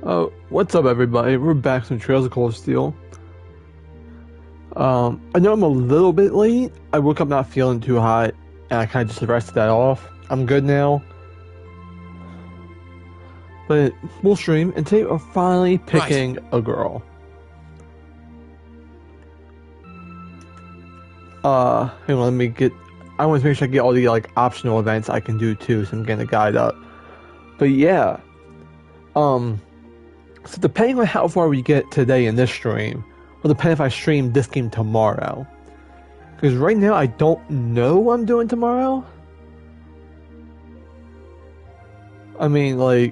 What's up, everybody? We're back from Trails of Cold Steel. I know I'm a little bit late. I woke up not feeling too hot, and I kind of just rested that off. I'm good now. But we'll stream, and today we're finally picking a girl. Hang on, let me get... I want to make sure I get all the, optional events I can do, too, so I'm getting a guide up. But yeah. So depending on how far we get today in this stream, will depend if I stream this game tomorrow. Because right now, I don't know what I'm doing tomorrow. I mean, this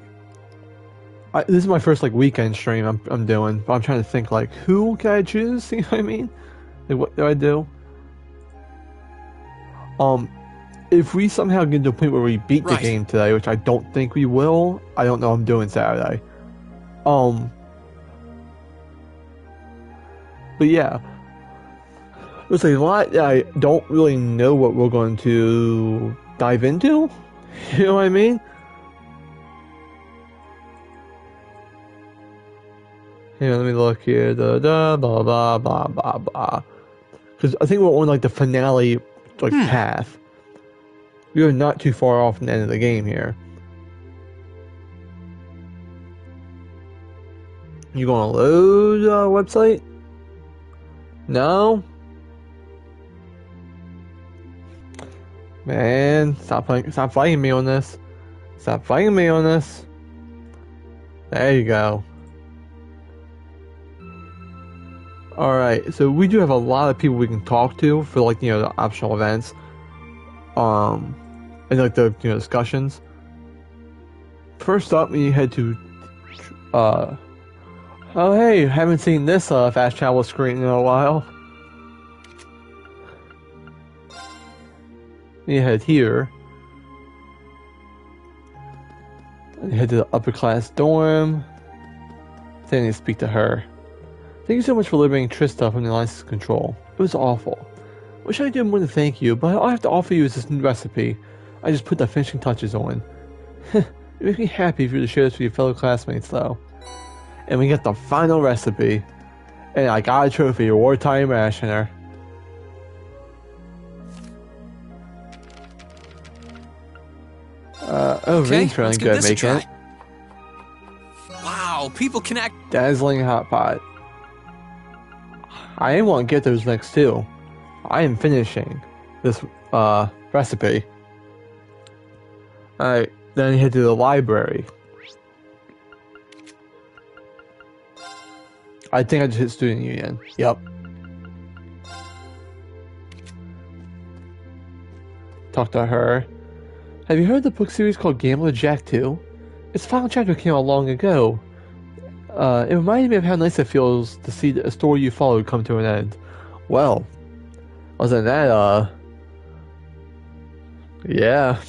is my first, weekend stream I'm doing. But I'm trying to think, who can I choose? You know what I mean? What do I do? If we somehow get to a point where we beat the game today, which I don't think we will, I don't know what I'm doing Saturday. But yeah, there's a lot that I don't really know what we're going to dive into. You know what I mean? Here, let me look here. Blah blah blah blah blah blah. Because I think we're on the finale path. We are not too far off from the end of the game here. You gonna load website? No? Man, stop fighting me on this. Stop fighting me on this. There you go. Alright, so we do have a lot of people we can talk to for the optional events. And the discussions. First up, we head to oh hey, haven't seen this fast travel screen in a while. We head here. And head to the upper class dorm. Then I need to speak to her. Thank you so much for liberating Trista from the Alliance's control. It was awful. Wish I did more to thank you, but all I have to offer you is this new recipe. I just put the finishing touches on. It makes me happy for you to share this with your fellow classmates, though. And we get the final recipe. And I got a trophy, a wartime rationer. Rain's really good at making it. Wow, people connect. Dazzling hot pot. I am want to get those next two. I am finishing this recipe. Alright, then you head to the library. I think I just hit Student Union. Yep. Talk to her. Have you heard the book series called Gambler Jack 2? Its final chapter came out long ago. It reminded me of how nice it feels to see a story you followed come to an end. Well, other than that, yeah.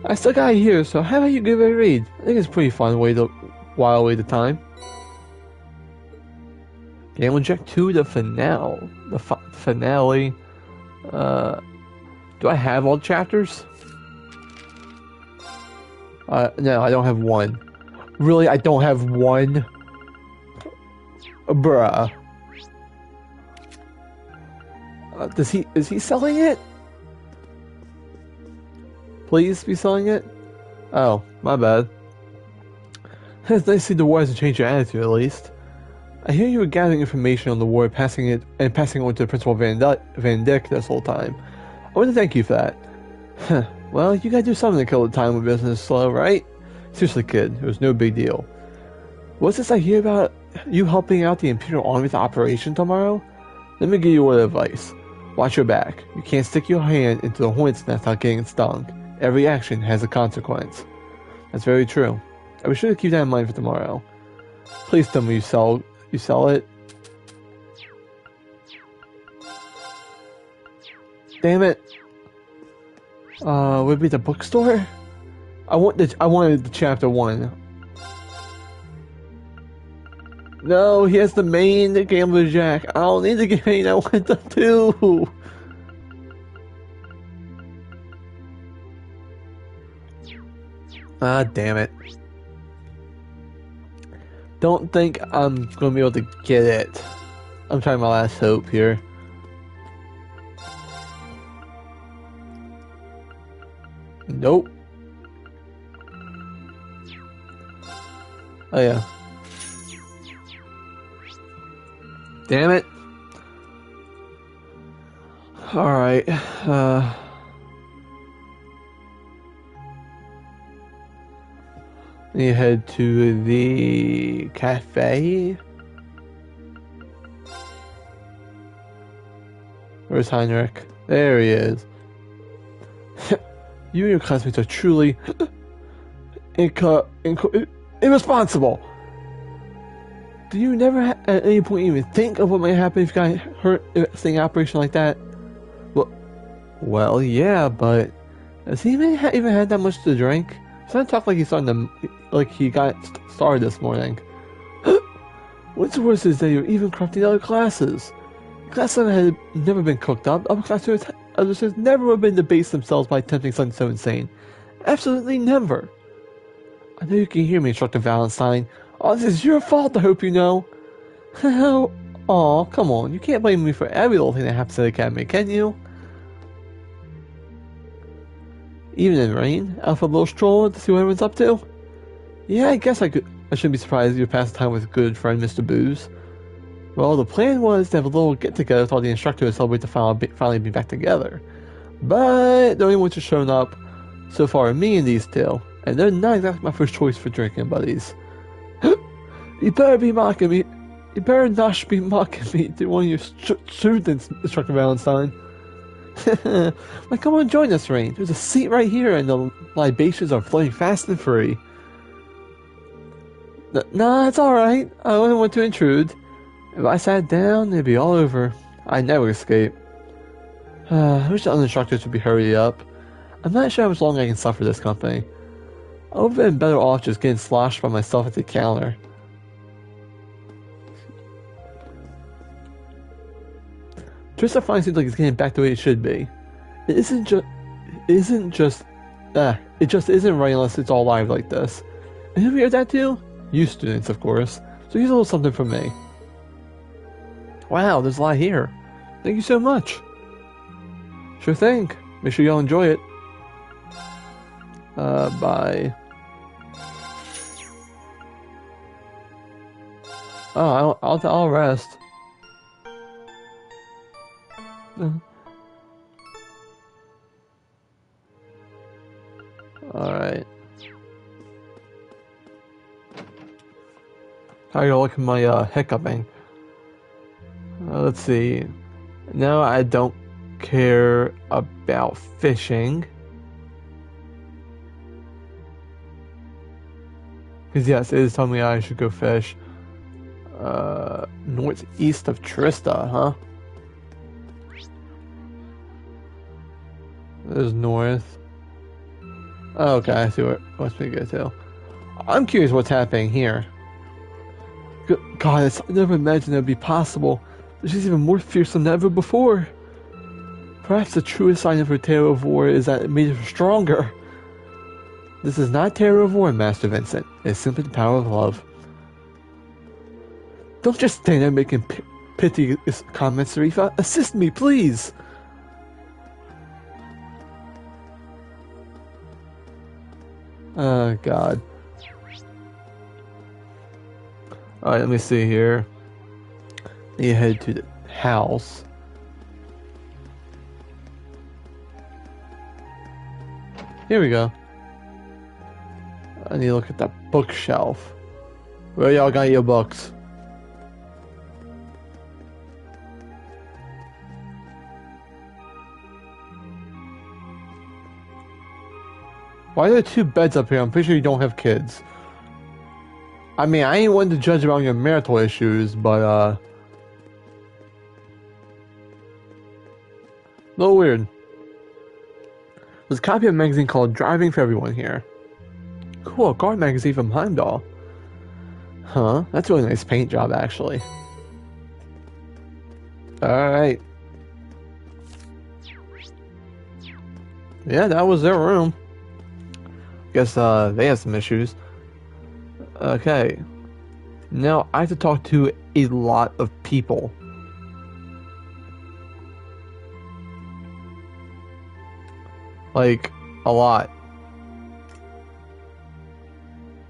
I still got it here, so how about you give it a read? I think it's a pretty fun way to while away the time. Gambler Jack 2, the finale. The finale. Do I have all the chapters? No, I don't have one. Really, I don't have one? Bruh. Is he selling it? Please be selling it? Oh, my bad. It's nice to see the war hasn't changed your attitude, at least. I hear you were gathering information on the war, passing it on to Principal Van Dyck this whole time. I want to thank you for that. Well, you gotta do something to kill the time when business is slow, right? Seriously, kid, it was no big deal. What's this I hear about you helping out the Imperial Army's operation tomorrow? Let me give you a word of advice. Watch your back. You can't stick your hand into the hornet's nest without getting stung. Every action has a consequence. That's very true. I be sure to keep that in mind for tomorrow. Please tell me you sell it. Damn it. Would it be the bookstore? I wanted the chapter 1. No, he has the main Gambler Jack. I don't need the main, I want the 2. Ah, damn it. Don't think I'm gonna be able to get it. I'm trying my last hope here. Nope. Oh yeah. Damn it. Alright. You head to the cafe. Where's Heinrich? There he is. You and your classmates are truly irresponsible. Do you never at any point even think of what might happen if you got hurt in a sting operation like that? Well, yeah, but has he even had that much to drink? It's not talk like he got started this morning. What's worse is that you're even corrupting other classes. Class 7 had never been cooked up. Upper class others have never would have been debased themselves by attempting something so insane. Absolutely never. I know you can hear me, Instructor Valentine. All this is your fault, I hope you know. Aw, come on. You can't blame me for every little thing that happens at the academy, can you? Even in rain, out for a little stroll to see what everyone's up to? Yeah, I guess I shouldn't be surprised if you pass the time with good friend Mr. Booze. Well, the plan was to have a little get-together with all the instructors to celebrate the finally being back together. But the only ones who've shown up so far are me and these two, and they're not exactly my first choice for drinking buddies. You better be mocking me. You better not be mocking me to one of your students, Instructor Valentine. Like, come on, join us, Rain. There's a seat right here, and the libations are flowing fast and free. Nah, it's alright. I only want to intrude. If I sat down, it'd be all over. I'd never escape. I wish the other instructors would be hurried up. I'm not sure how much longer I can suffer this company. I would have been better off just getting sloshed by myself at the counter. Trista finally seems like it's getting back the way it should be. It just isn't right unless it's all live like this. And who heard that too? You students, of course. So here's a little something from me. Wow, there's a lot here. Thank you so much. Sure thing. Make sure y'all enjoy it. Bye. Oh, I'll rest. Alright. How you looking at my hiccuping? Let's see. No, I don't care about fishing. Because yes, it is telling me I should go fish. Northeast of Trista, huh? There's north. Oh, okay, I see where wants me to go to. I'm curious what's happening here. God, I never imagined that would be possible. She's even more fearsome than ever before. Perhaps the truest sign of her terror of war is that it made her stronger. This is not terror of war, Master Vincent. It's simply the power of love. Don't just stand there making piteous comments, Sarifa. Assist me, please! Oh, God. Alright, let me see here. You head to the house. Here we go. I need to look at that bookshelf. Where y'all got your books? Why are there two beds up here? I'm pretty sure you don't have kids. I mean, I ain't one to judge about your marital issues, but, a little weird. There's a copy of a magazine called Driving for Everyone here. Cool, a car magazine from Heimdall. Huh, that's a really nice paint job, actually. Alright. Yeah, that was their room. Guess they have some issues. Okay. Now I have to talk to a lot of people. Like, a lot.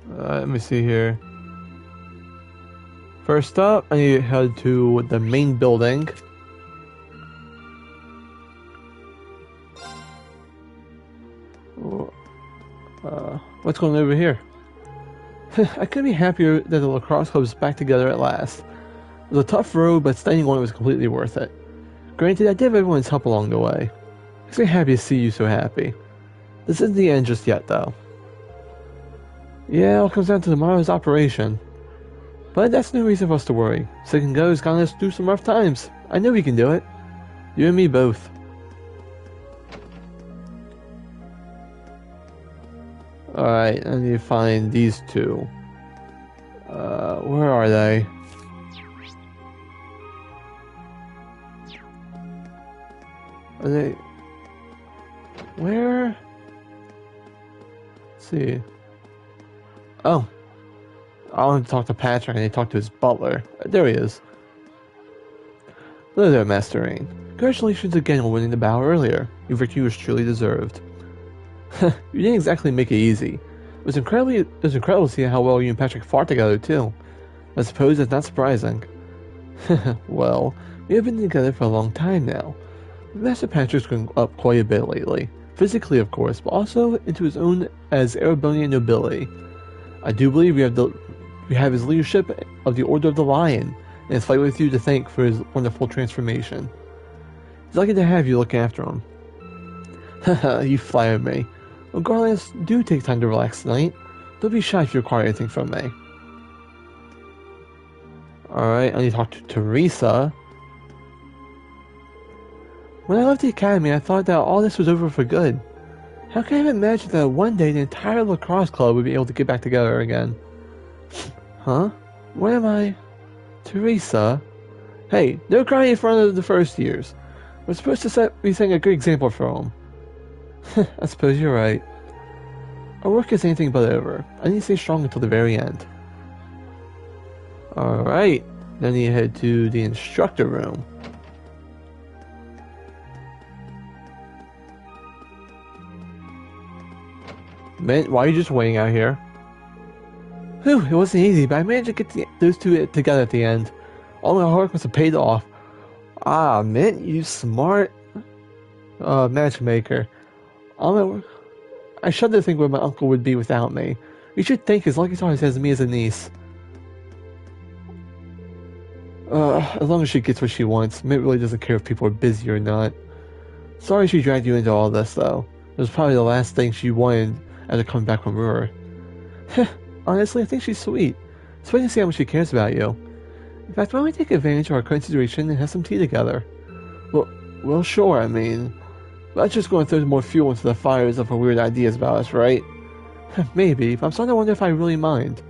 Let me see here. First up, I need to head to the main building. What's going on over here? I couldn't be happier that the lacrosse club is back together at last. It was a tough road, but staying on it was completely worth it. Granted, I did have everyone's help along the way. Makes me happy to see you so happy. This isn't the end just yet, though. Yeah, it all comes down to tomorrow's operation. But that's no reason for us to worry. Second Go's gotten us through some rough times. I know we can do it. You and me both. Alright, I need to find these two. Where are they? Are they... Where? Let's see. Oh. I want to talk to Patrick and he talked to his butler. There he is. Hello there, Master Rain. Congratulations again on winning the battle earlier. Your victory was truly deserved. You didn't exactly make it easy. It was incredible to see how well you and Patrick fought together, too. I suppose that's not surprising. Well, we have been together for a long time now. Master Patrick's grown up quite a bit lately. Physically, of course, but also into his own as Erebonian nobility. I do believe we have his leadership of the Order of the Lion, and his fight with you to thank for his wonderful transformation. He's lucky to have you look after him. Haha, you flatter me. Regardless, do take time to relax tonight. Don't be shy if you require anything from me. Alright, I need to talk to Teresa. When I left the academy, I thought that all this was over for good. How can I have imagined that one day the entire lacrosse club would be able to get back together again? Huh? Where am I? Teresa? Hey, no crying in front of the first years. We're supposed to be setting a good example for them. I suppose you're right. Our work is anything but over. I need to stay strong until the very end. Alright, then you head to the instructor room. Man, why are you just waiting out here? Whew, it wasn't easy, but I managed to get those two together at the end. All my hard work must have paid off. Ah, Mint, you smart matchmaker. I shudder to think where my uncle would be without me. You should thank his lucky stars has me as a niece. As long as she gets what she wants, Mint really doesn't care if people are busy or not. Sorry she dragged you into all this, though. It was probably the last thing she wanted after coming back from Ruhr. Honestly, I think she's sweet. It's funny to see how much she cares about you. In fact, why don't we take advantage of our current situation and have some tea together? Well, sure, I mean... That's just going to throw more fuel into the fires of her weird ideas about us, right? Maybe, but I'm starting to wonder if I really mind.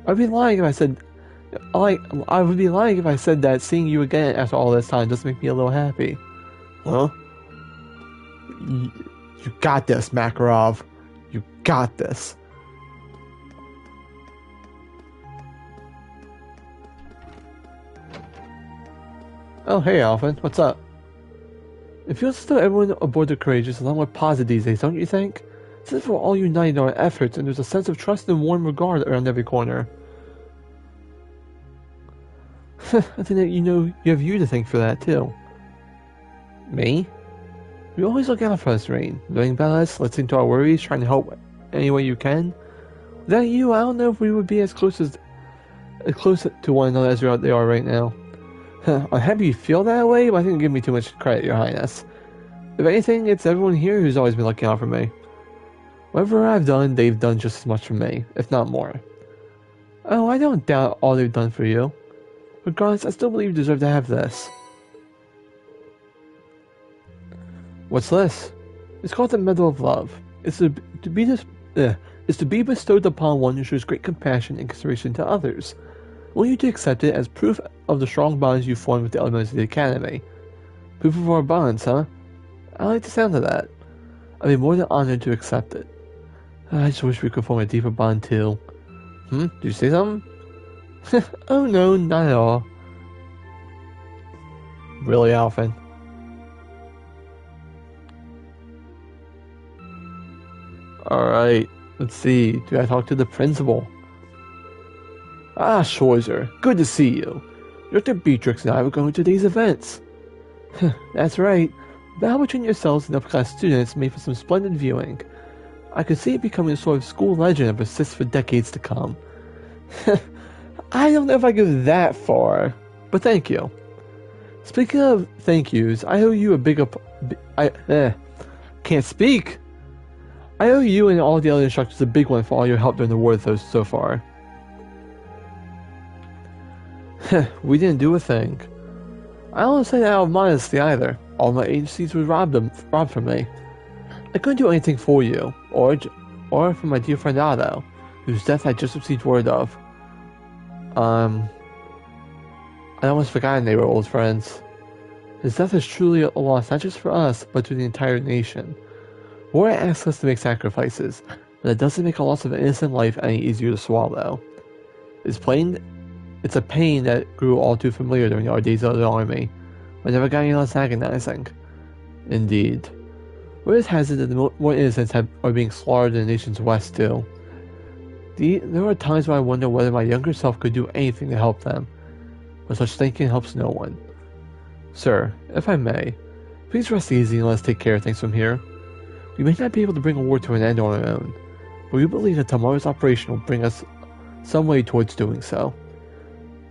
I'd be lying if I said... I would be lying if I said that seeing you again after all this time doesn't make me a little happy. Huh? You got this, Makarov. You got this. Oh, hey, Alvin. What's up? It feels as though everyone aboard the Courage is a lot more positive these days, don't you think? It's as if we're all united in our efforts, and there's a sense of trust and warm regard around every corner. I think that you have you to thank for that, too. Me? You always look out for us, Rain. Knowing about us, listening to our worries, trying to help any way you can. Without you, I don't know if we would be as close to one another as they are right now. I'm happy you feel that way, but I think you give me too much credit, Your Highness. If anything, it's everyone here who's always been looking out for me. Whatever I've done, they've done just as much for me, if not more. Oh, I don't doubt all they've done for you. Regardless, I still believe you deserve to have this. What's this? It's called the Medal of Love. It's to be bestowed upon one who shows great compassion and consideration to others. I want you to accept it as proof of the strong bonds you formed with the elements of the Academy. Proof of our bonds, huh? I like the sound of that. I'd be more than honored to accept it. I just wish we could form a deeper bond too. Did you say something? Oh no, not at all. Really, Alvin? Alright, let's see. Do I talk to the principal? Ah, Schwarzer, good to see you. Dr. Beatrix and I were going to these events. That's right. Battle between yourselves and upper-class students made for some splendid viewing. I could see it becoming a sort of school legend that persists for decades to come. I don't know if I go that far, but thank you. Speaking of thank yous, I owe you a big can't speak. I owe you and all the other instructors a big one for all your help during the war so far. We didn't do a thing. I don't say that out of modesty either. All my agencies were robbed from me. I couldn't do anything for you, or for my dear friend Otto, whose death I just received word of. I almost forgotten they were old friends. His death is truly a loss not just for us, but to the entire nation. War asks us to make sacrifices, but it doesn't make a loss of an innocent life any easier to swallow. It's a pain that grew all too familiar during our days of the army, but never got any less agonizing. Indeed. Word has it that more innocents are being slaughtered in the nation's west too. There are times when I wonder whether my younger self could do anything to help them, but such thinking helps no one. Sir, if I may, please rest easy and let us take care of things from here. We may not be able to bring a war to an end on our own, but we believe that tomorrow's operation will bring us some way towards doing so.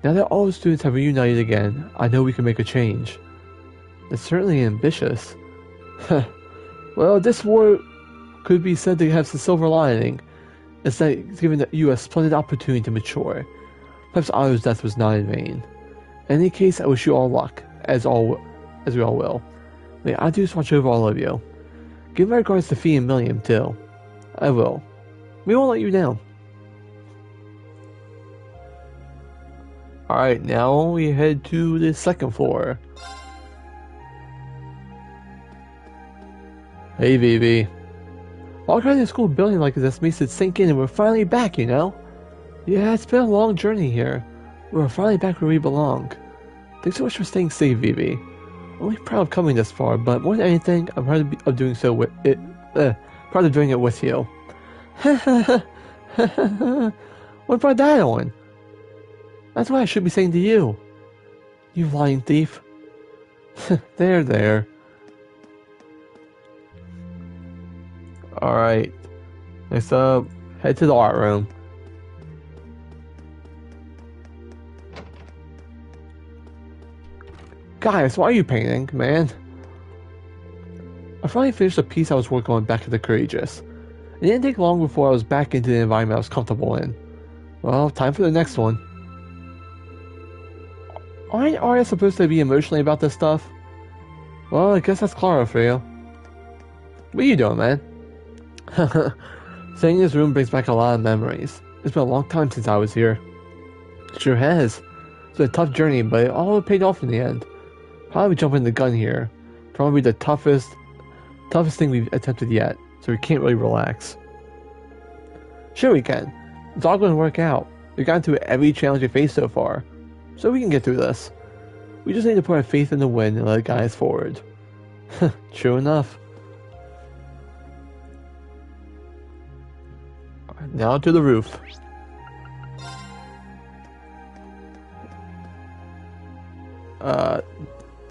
Now that all the students have reunited again, I know we can make a change. It's certainly ambitious. Well, this war could be said to have the silver lining. It's that it's given you a splendid opportunity to mature. Perhaps Otto's death was not in vain. In any case, I wish you all luck, as we all will. May Adius watch over all of you. Give my regards to Fee and Milliam, too. I will. We won't let you down. Alright, now we head to the second floor. Hey, Vivi. Walking around the school building like this makes it sink in and we're finally back, you know? Yeah, it's been a long journey here. We're finally back where we belong. Thanks so much for staying safe, Vivi. I'm really proud of coming this far, but more than anything, I'm proud of doing so with it. Proud of doing it with you. What brought that on? That's what I should be saying to you. You lying thief. There. Alright. Next up, head to the art room. Guys, why are you painting, man? I finally finished the piece I was working on back at the Courageous. It didn't take long before I was back into the environment I was comfortable in. Well, time for the next one. Aren't artists supposed to be emotionally about this stuff? Well, I guess that's Clara for you. What are you doing, man? Staying in this room brings back a lot of memories. It's been a long time since I was here. It sure has. It's been a tough journey, but it all paid off in the end. Probably jumping the gun here. Probably the toughest thing we've attempted yet, so we can't really relax. Sure we can. It's all going to work out. We've gotten through every challenge we faced so far, so we can get through this. We just need to put our faith in the wind and let it guide us forward. True enough. Now to the roof.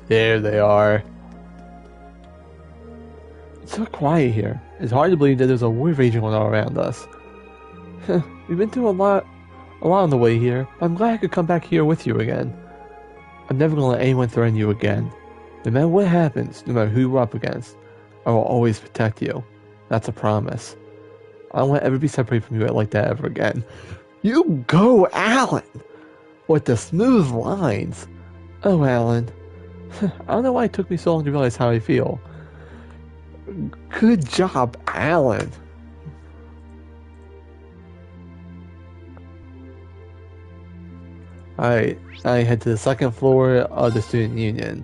There they are. It's so quiet here. It's hard to believe that there's a war raging on all around us. We've been through a lot on the way here. I'm glad I could come back here with you again. I'm never gonna let anyone threaten you again. No matter what happens, no matter who we're up against, I will always protect you. That's a promise. I don't want to ever be separated from you like that ever again. You go, Alan! With the smooth lines. Oh, Alan. I don't know why it took me so long to realize how I feel. Good job, Alan. Alright, I head to the second floor of the student union.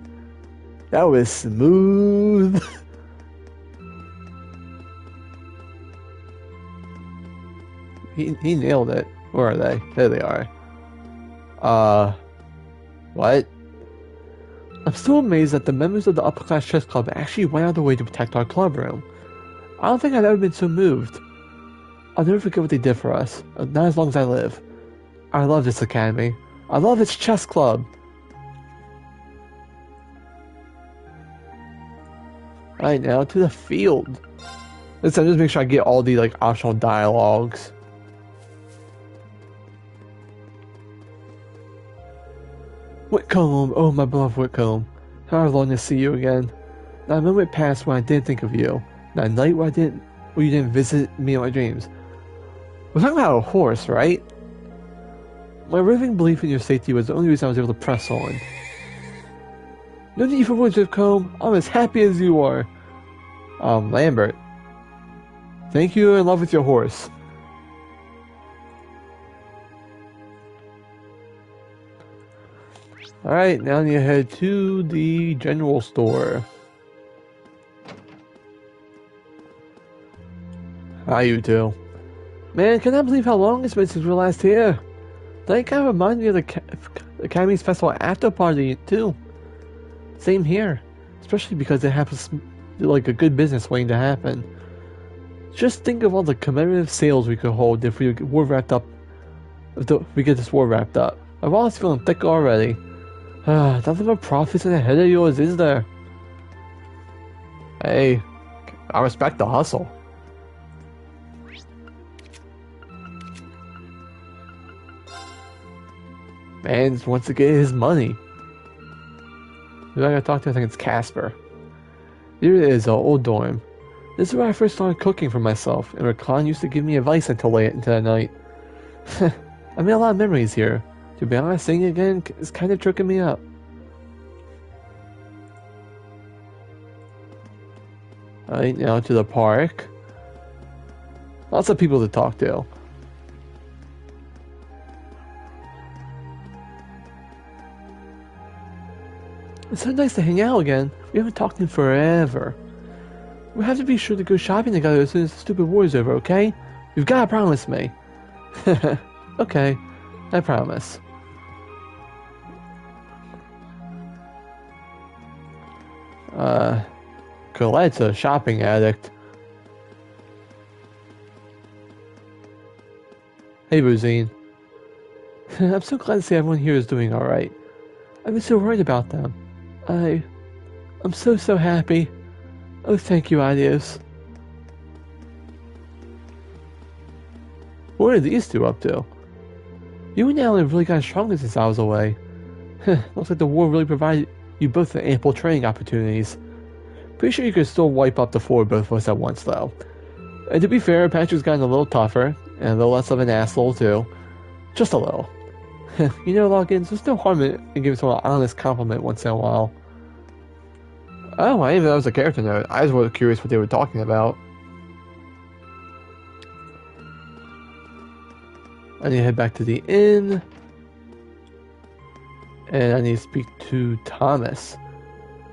That was smooth. He nailed it. Where are they? There they are. What? I'm still amazed that the members of the upper class chess club actually went out of their way to protect our club room. I don't think I've ever been so moved. I'll never forget what they did for us. Not as long as I live. I love this academy. I love its chess club. Alright, now to the field. Let's just make sure I get all the like optional dialogues. Whitcomb, oh my beloved Whitcomb. How I long to see you again. Not a moment passed when I didn't think of you. Not a night where you didn't visit me in my dreams. We're talking about a horse, right? My raving belief in your safety was the only reason I was able to press on. No need for words, Whitcomb. I'm as happy as you are. Lambert. Thank you, in love with your horse. Alright, now you head to the general store. Hi, you two. Man, can I believe how long it's been since we were last here? That kind of reminds me of the Academy's festival after party, too. Same here. Especially because it happens like a good business waiting to happen. Just think of all the commemorative sales we could hold if we were wrapped up. If we get this war wrapped up. My wallet's feeling thick already. Nothing but profits in the head of yours, is there? Hey, I respect the hustle. Man just wants to get his money. Who do I gotta talk to? I think it's Casper. Here it is, our old dorm. This is where I first started cooking for myself, and Rakan used to give me advice until late into the night. I made a lot of memories here. To be honest, seeing it again is kind of tricking me up. Alright, now to the park. Lots of people to talk to. It's so nice to hang out again. We haven't talked in forever. We have to be sure to go shopping together as soon as the stupid war is over, okay? You've gotta promise me. Okay, I promise. Colette's a shopping addict. Hey, Rosine. I'm so glad to see everyone here is doing alright. I've been so worried about them. I'm so happy. Oh, thank you, Adios. What are these two up to? You and Alan really got stronger since I was away. Looks like the war really provided you both with ample training opportunities. Pretty sure you could still wipe up the four of both of us at once, though. And to be fair, Patrick's gotten a little tougher, and a little less of an asshole, too. Just a little. You know, Loggins, there's no harm in giving someone an honest compliment once in a while. Oh, I didn't know that was a character note. I was really curious what they were talking about. I need to head back to the inn. And I need to speak to Thomas.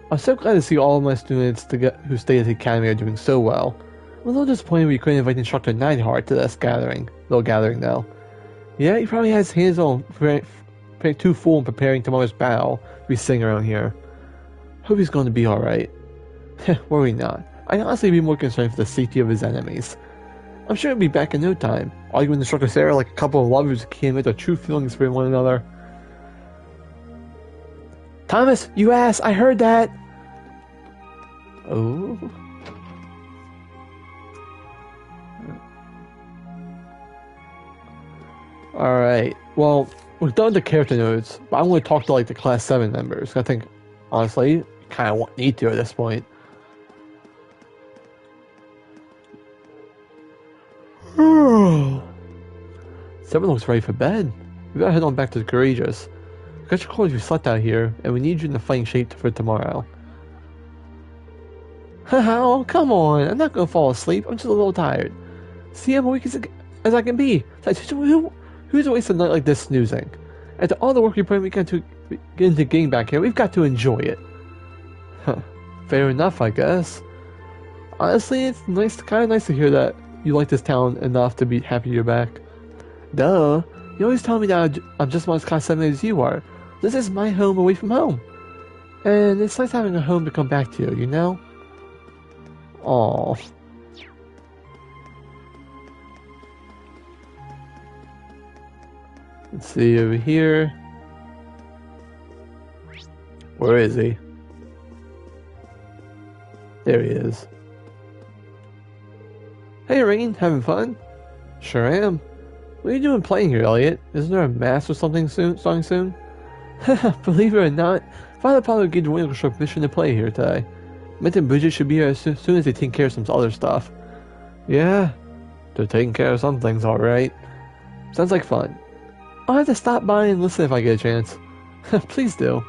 I'm so glad to see all of my students who stay at the academy are doing so well. I'm a little disappointed we couldn't invite Instructor Neidhart to this little gathering though. Yeah, he probably has his own too full in preparing tomorrow's battle to be sitting around here. Hope he's going to be alright. Worry not. I'd honestly be more concerned for the safety of his enemies. I'm sure he'll be back in no time, arguing with Instructor Sarah like a couple of lovers who can't admit their true feelings for one another. Thomas, you ass! I heard that! Oh? Alright, well, we've done the character notes, but I'm going to talk to like the Class 7 members. I think, honestly, you kind of need to at this point. Seven looks ready for bed. We gotta head on back to the Courageous. Got your clothes, you slept out here, and we need you in the fighting shape for tomorrow. Haha, oh, come on, I'm not gonna fall asleep, I'm just a little tired. See, I'm weak as I can be. Who's wasting a night like this snoozing? After all the work we put in, we got to get into getting back here, we've got to enjoy it. Huh, fair enough, I guess. Honestly, it's kind of nice to hear that you like this town enough to be happy you're back. Duh. You always tell me that I'm just as class 7 as you are. This is my home away from home. And it's nice having a home to come back to, you know? Aww. Let's see over here. Where is he? There he is. Hey Rain, having fun? Sure am. What are you doing playing here, Elliot? Isn't there a mass or something starting soon? Believe it or not, Father Apollo gave the Winter Show permission to play here today. Mint and Bridget should be here as soon as they take care of some other stuff. Yeah, they're taking care of some things, alright. Sounds like fun. I'll have to stop by and listen if I get a chance. Please do.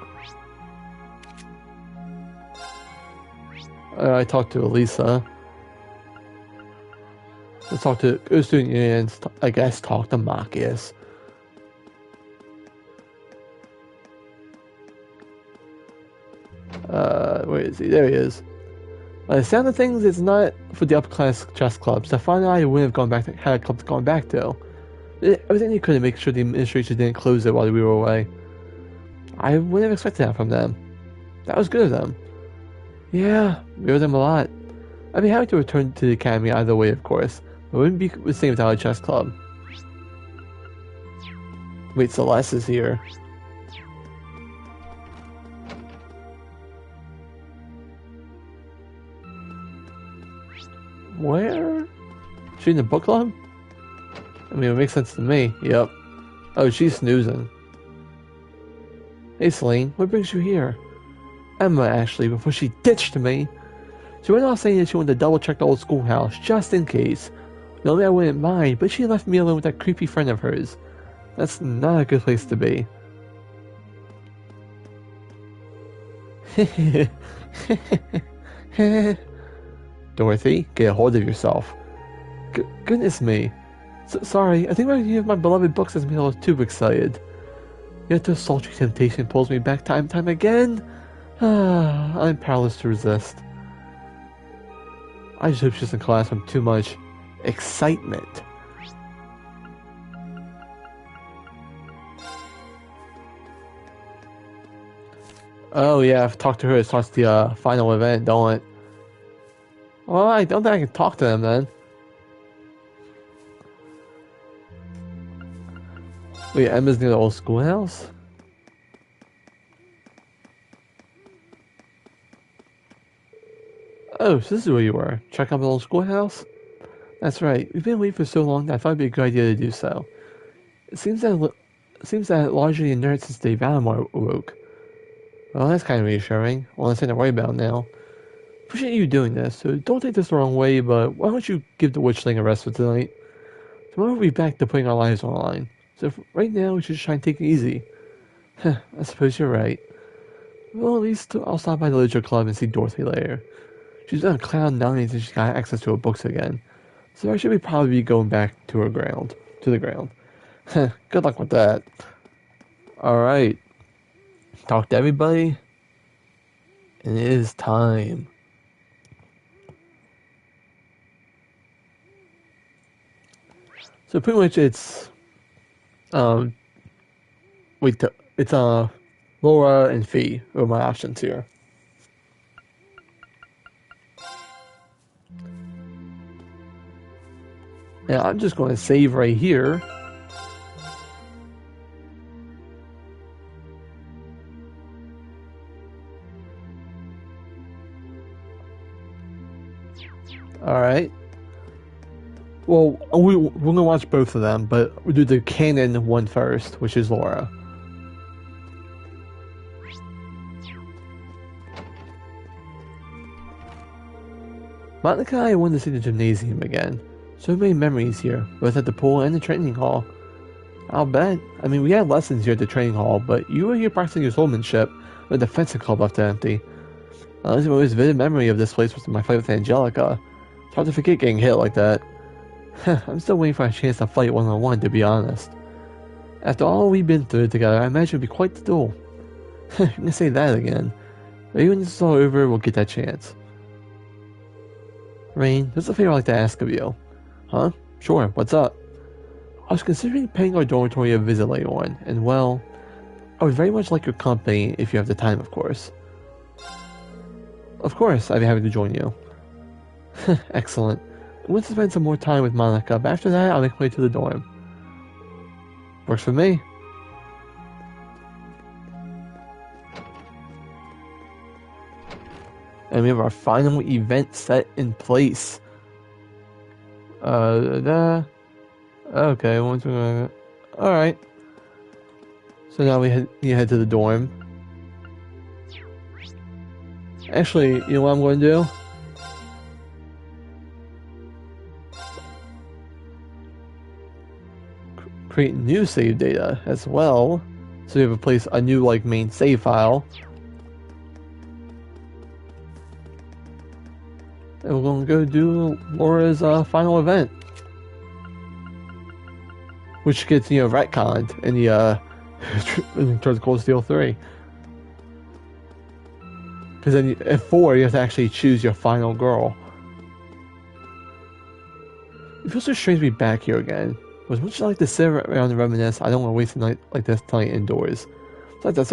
I talked to Elisa. Let's talk to student unions. I guess talk to Marcus. Where is he? There he is. By the sound of things, it's not for the upper class chess club. Stefan and I wouldn't have gone back to, had a club to go back to. Everything they could to make sure the administration didn't close it while we were away. I wouldn't have expected that from them. That was good of them. Yeah, we owe them a lot. I'd be happy to return to the academy either way, of course. But it wouldn't be the same without a chess club. Wait, Celeste is here. Where? She in the book club? I mean, it makes sense to me. Yep. Oh, she's snoozing. Hey, Celine, what brings you here? Emma, actually, before she ditched me. She went off saying that she wanted to double-check the old schoolhouse, just in case. Normally I wouldn't mind, but she left me alone with that creepy friend of hers. That's not a good place to be. Dorothy, get a hold of yourself. Goodness me. Sorry, I think my view of my beloved books has made me a little too excited. Yet the sultry temptation pulls me back time and time again. I'm powerless to resist. I just hope she doesn't collapse from too much excitement. Oh yeah, I've talked to her as far as the final event, don't it? Well, I don't think I can talk to them then. Wait, Emma's near the old schoolhouse? Oh, so this is where you were. Check out the old schoolhouse? That's right. We've been waiting for so long that I thought it'd be a good idea to do so. It seems that largely inert since Dave Alomar awoke. Well, that's kind of reassuring. Well, that's nothing to worry about now. Appreciate you doing this, so don't take this the wrong way, but why don't you give the witchling a rest for tonight? Tomorrow we'll be back to putting our lives on the line. So right now, we should try and take it easy. I suppose you're right. Well, at least I'll stop by the literature club and see Dorothy later. She's on Cloud 9 since she got access to her books again. So I should probably be going back to the ground. Good luck with that. Alright. Talk to everybody. And it is time. So pretty much it's Laura and Fee are my options here. And I'm just going to save right here. Alright. Well, we're going to watch both of them, but we'll do the canon one first, which is Laura. Monica and I wanted to see the gymnasium again. So many memories here, both at the pool and the training hall. I'll bet. I mean, we had lessons here at the training hall, but you were here practicing your swordsmanship when the fencing club left empty. At least my most vivid memory of this place was my fight with Angelica. It's hard to forget getting hit like that. I'm still waiting for a chance to fight one-on-one, to be honest. After all we've been through together, I imagine it would be quite the duel. You can say that again. Maybe when this is all over, we'll get that chance. Rain, there's a favor I'd like to ask of you. Huh? Sure, what's up? I was considering paying our dormitory a visit later on, and well, I would very much like your company if you have the time, of course. Of course, I'd be happy to join you. Excellent. I want to spend some more time with Monica, but after that, I'll make my way to the dorm. Works for me. And we have our final event set in place. Okay, alright. So now we head to the dorm. Actually, you know what I'm going to do? Create new save data as well. So we have a new main save file. And we're going to go do Laura's final event. Which gets, retconned in the, towards Cold Steel 3. Because then at 4, you have to actually choose your final girl. It feels so strange to be back here again. As much as I like to sit around and reminisce, I don't want to waste a night like this tonight indoors. Besides,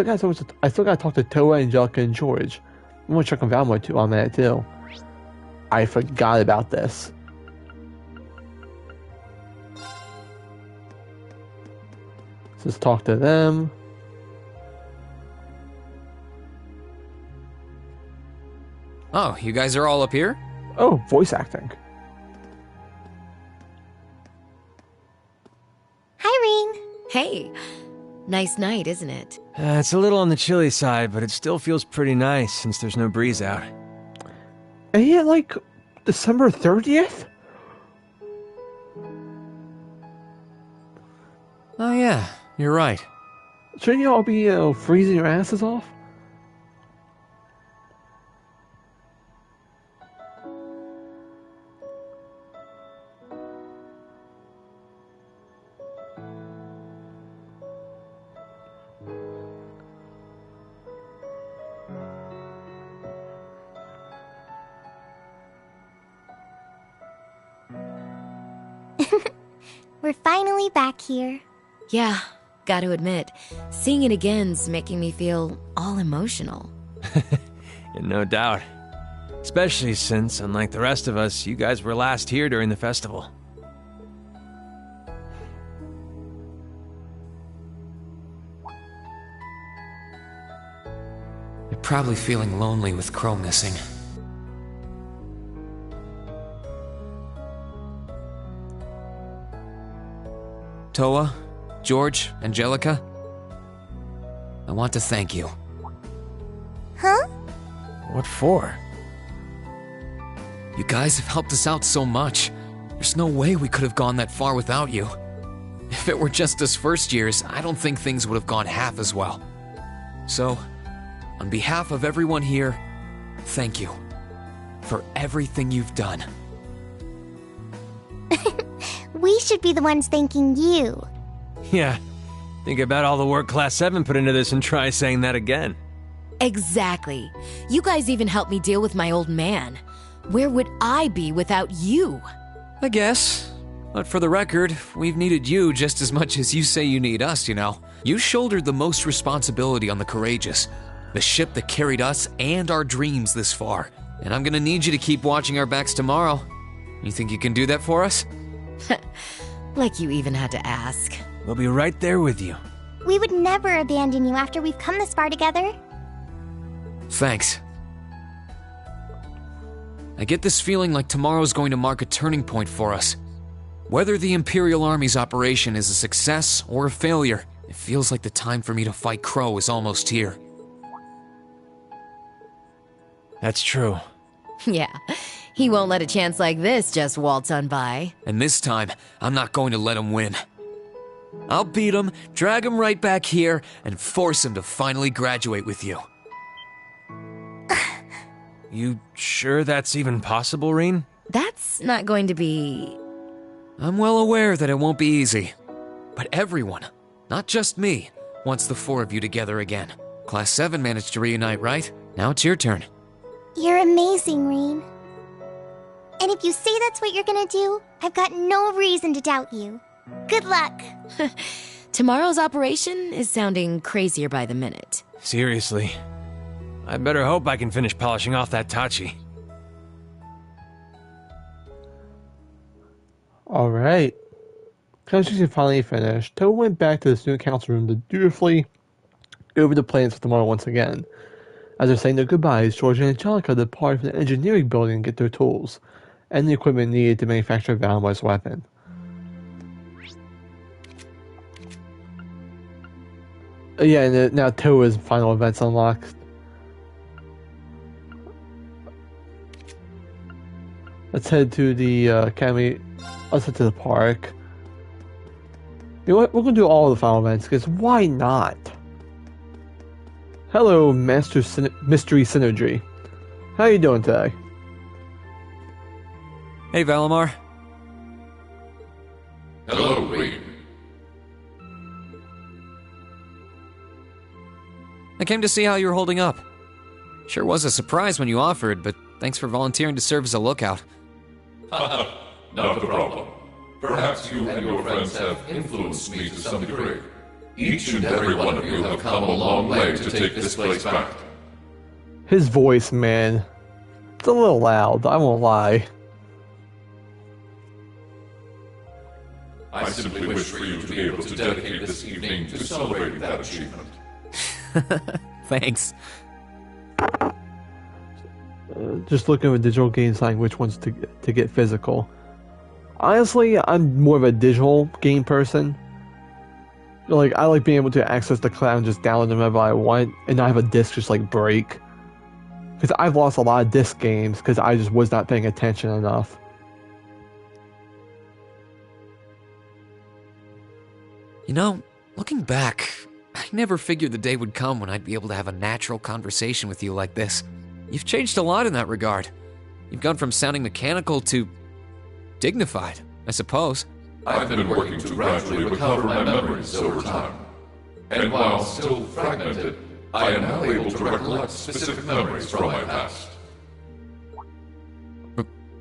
I still gotta talk to Toa, Angelica, and George. I'm gonna check on Valmore too on that too. I forgot about this. Let's talk to them. Oh, you guys are all up here? Oh, voice acting. Hi, Rean. Hey, nice night, isn't it? It's a little on the chilly side, but it still feels pretty nice since there's no breeze out. And yet, December 30th? Oh yeah, you're right. Shouldn't you all be, freezing your asses off? We're finally back here. Yeah, gotta admit, seeing it again's making me feel all emotional. No doubt. Especially since, unlike the rest of us, you guys were last here during the festival. You're probably feeling lonely with Crow missing. Toa, George, Angelica, I want to thank you. Huh? What for? You guys have helped us out so much. There's no way we could have gone that far without you. If it were just us first years, I don't think things would have gone half as well. So, on behalf of everyone here, thank you for everything you've done. We should be the ones thanking you. Yeah, think about all the work Class 7 put into this and try saying that again. Exactly. You guys even helped me deal with my old man. Where would I be without you? I guess. But for the record, we've needed you just as much as you say you need us, you know. You shouldered the most responsibility on the Courageous, the ship that carried us and our dreams this far. And I'm gonna need you to keep watching our backs tomorrow. You think you can do that for us? Like you even had to ask. We'll be right there with you. We would never abandon you after we've come this far together. Thanks. I get this feeling like tomorrow's going to mark a turning point for us. Whether the Imperial Army's operation is a success or a failure, it feels like the time for me to fight Crow is almost here. That's true. Yeah, he won't let a chance like this just waltz on by. And this time, I'm not going to let him win. I'll beat him, drag him right back here, and force him to finally graduate with you. You sure that's even possible, Rean? That's not going to be... I'm well aware that it won't be easy. But everyone, not just me, wants the four of you together again. Class 7 managed to reunite, right? Now it's your turn. You're amazing, Rean. And if you say that's what you're gonna do, I've got no reason to doubt you. Good luck. Tomorrow's operation is sounding crazier by the minute. Seriously. I better hope I can finish polishing off that Tachi. Alright. Construction finally finished. Toad went back to the student council room to dutifully go over the plans for tomorrow once again. As they're saying their goodbyes, George and Angelica depart from the engineering building and get their tools and the equipment needed to manufacture Valimore's weapon. Yeah, and now Toa's final events unlocked. Let's head to the academy. Let's head to the park. You know what? We're gonna do all of the final events because why not? Hello, Mystery Synergy. How you doing today? Hey, Valimar. Hello, Reed. I came to see how you're holding up. Sure was a surprise when you offered, but thanks for volunteering to serve as a lookout. Not a problem. Perhaps you and your friends have influenced me to some degree. Each and every one of you have come a long way to take this place back. His voice, man. It's a little loud, I won't lie. I simply wish for you to be able to dedicate this evening to celebrating that achievement. Thanks. Just looking at digital games, deciding which ones to get physical. Honestly, I'm more of a digital game person. Like, I like being able to access the cloud and just download them whenever I want, and not have a disc just like break. Because I've lost a lot of disc games because I just was not paying attention enough. You know, looking back, I never figured the day would come when I'd be able to have a natural conversation with you like this. You've changed a lot in that regard. You've gone from sounding mechanical to dignified, I suppose. I've been working to gradually recover my memories over time. And while still fragmented, I am now able to recollect specific memories from my past.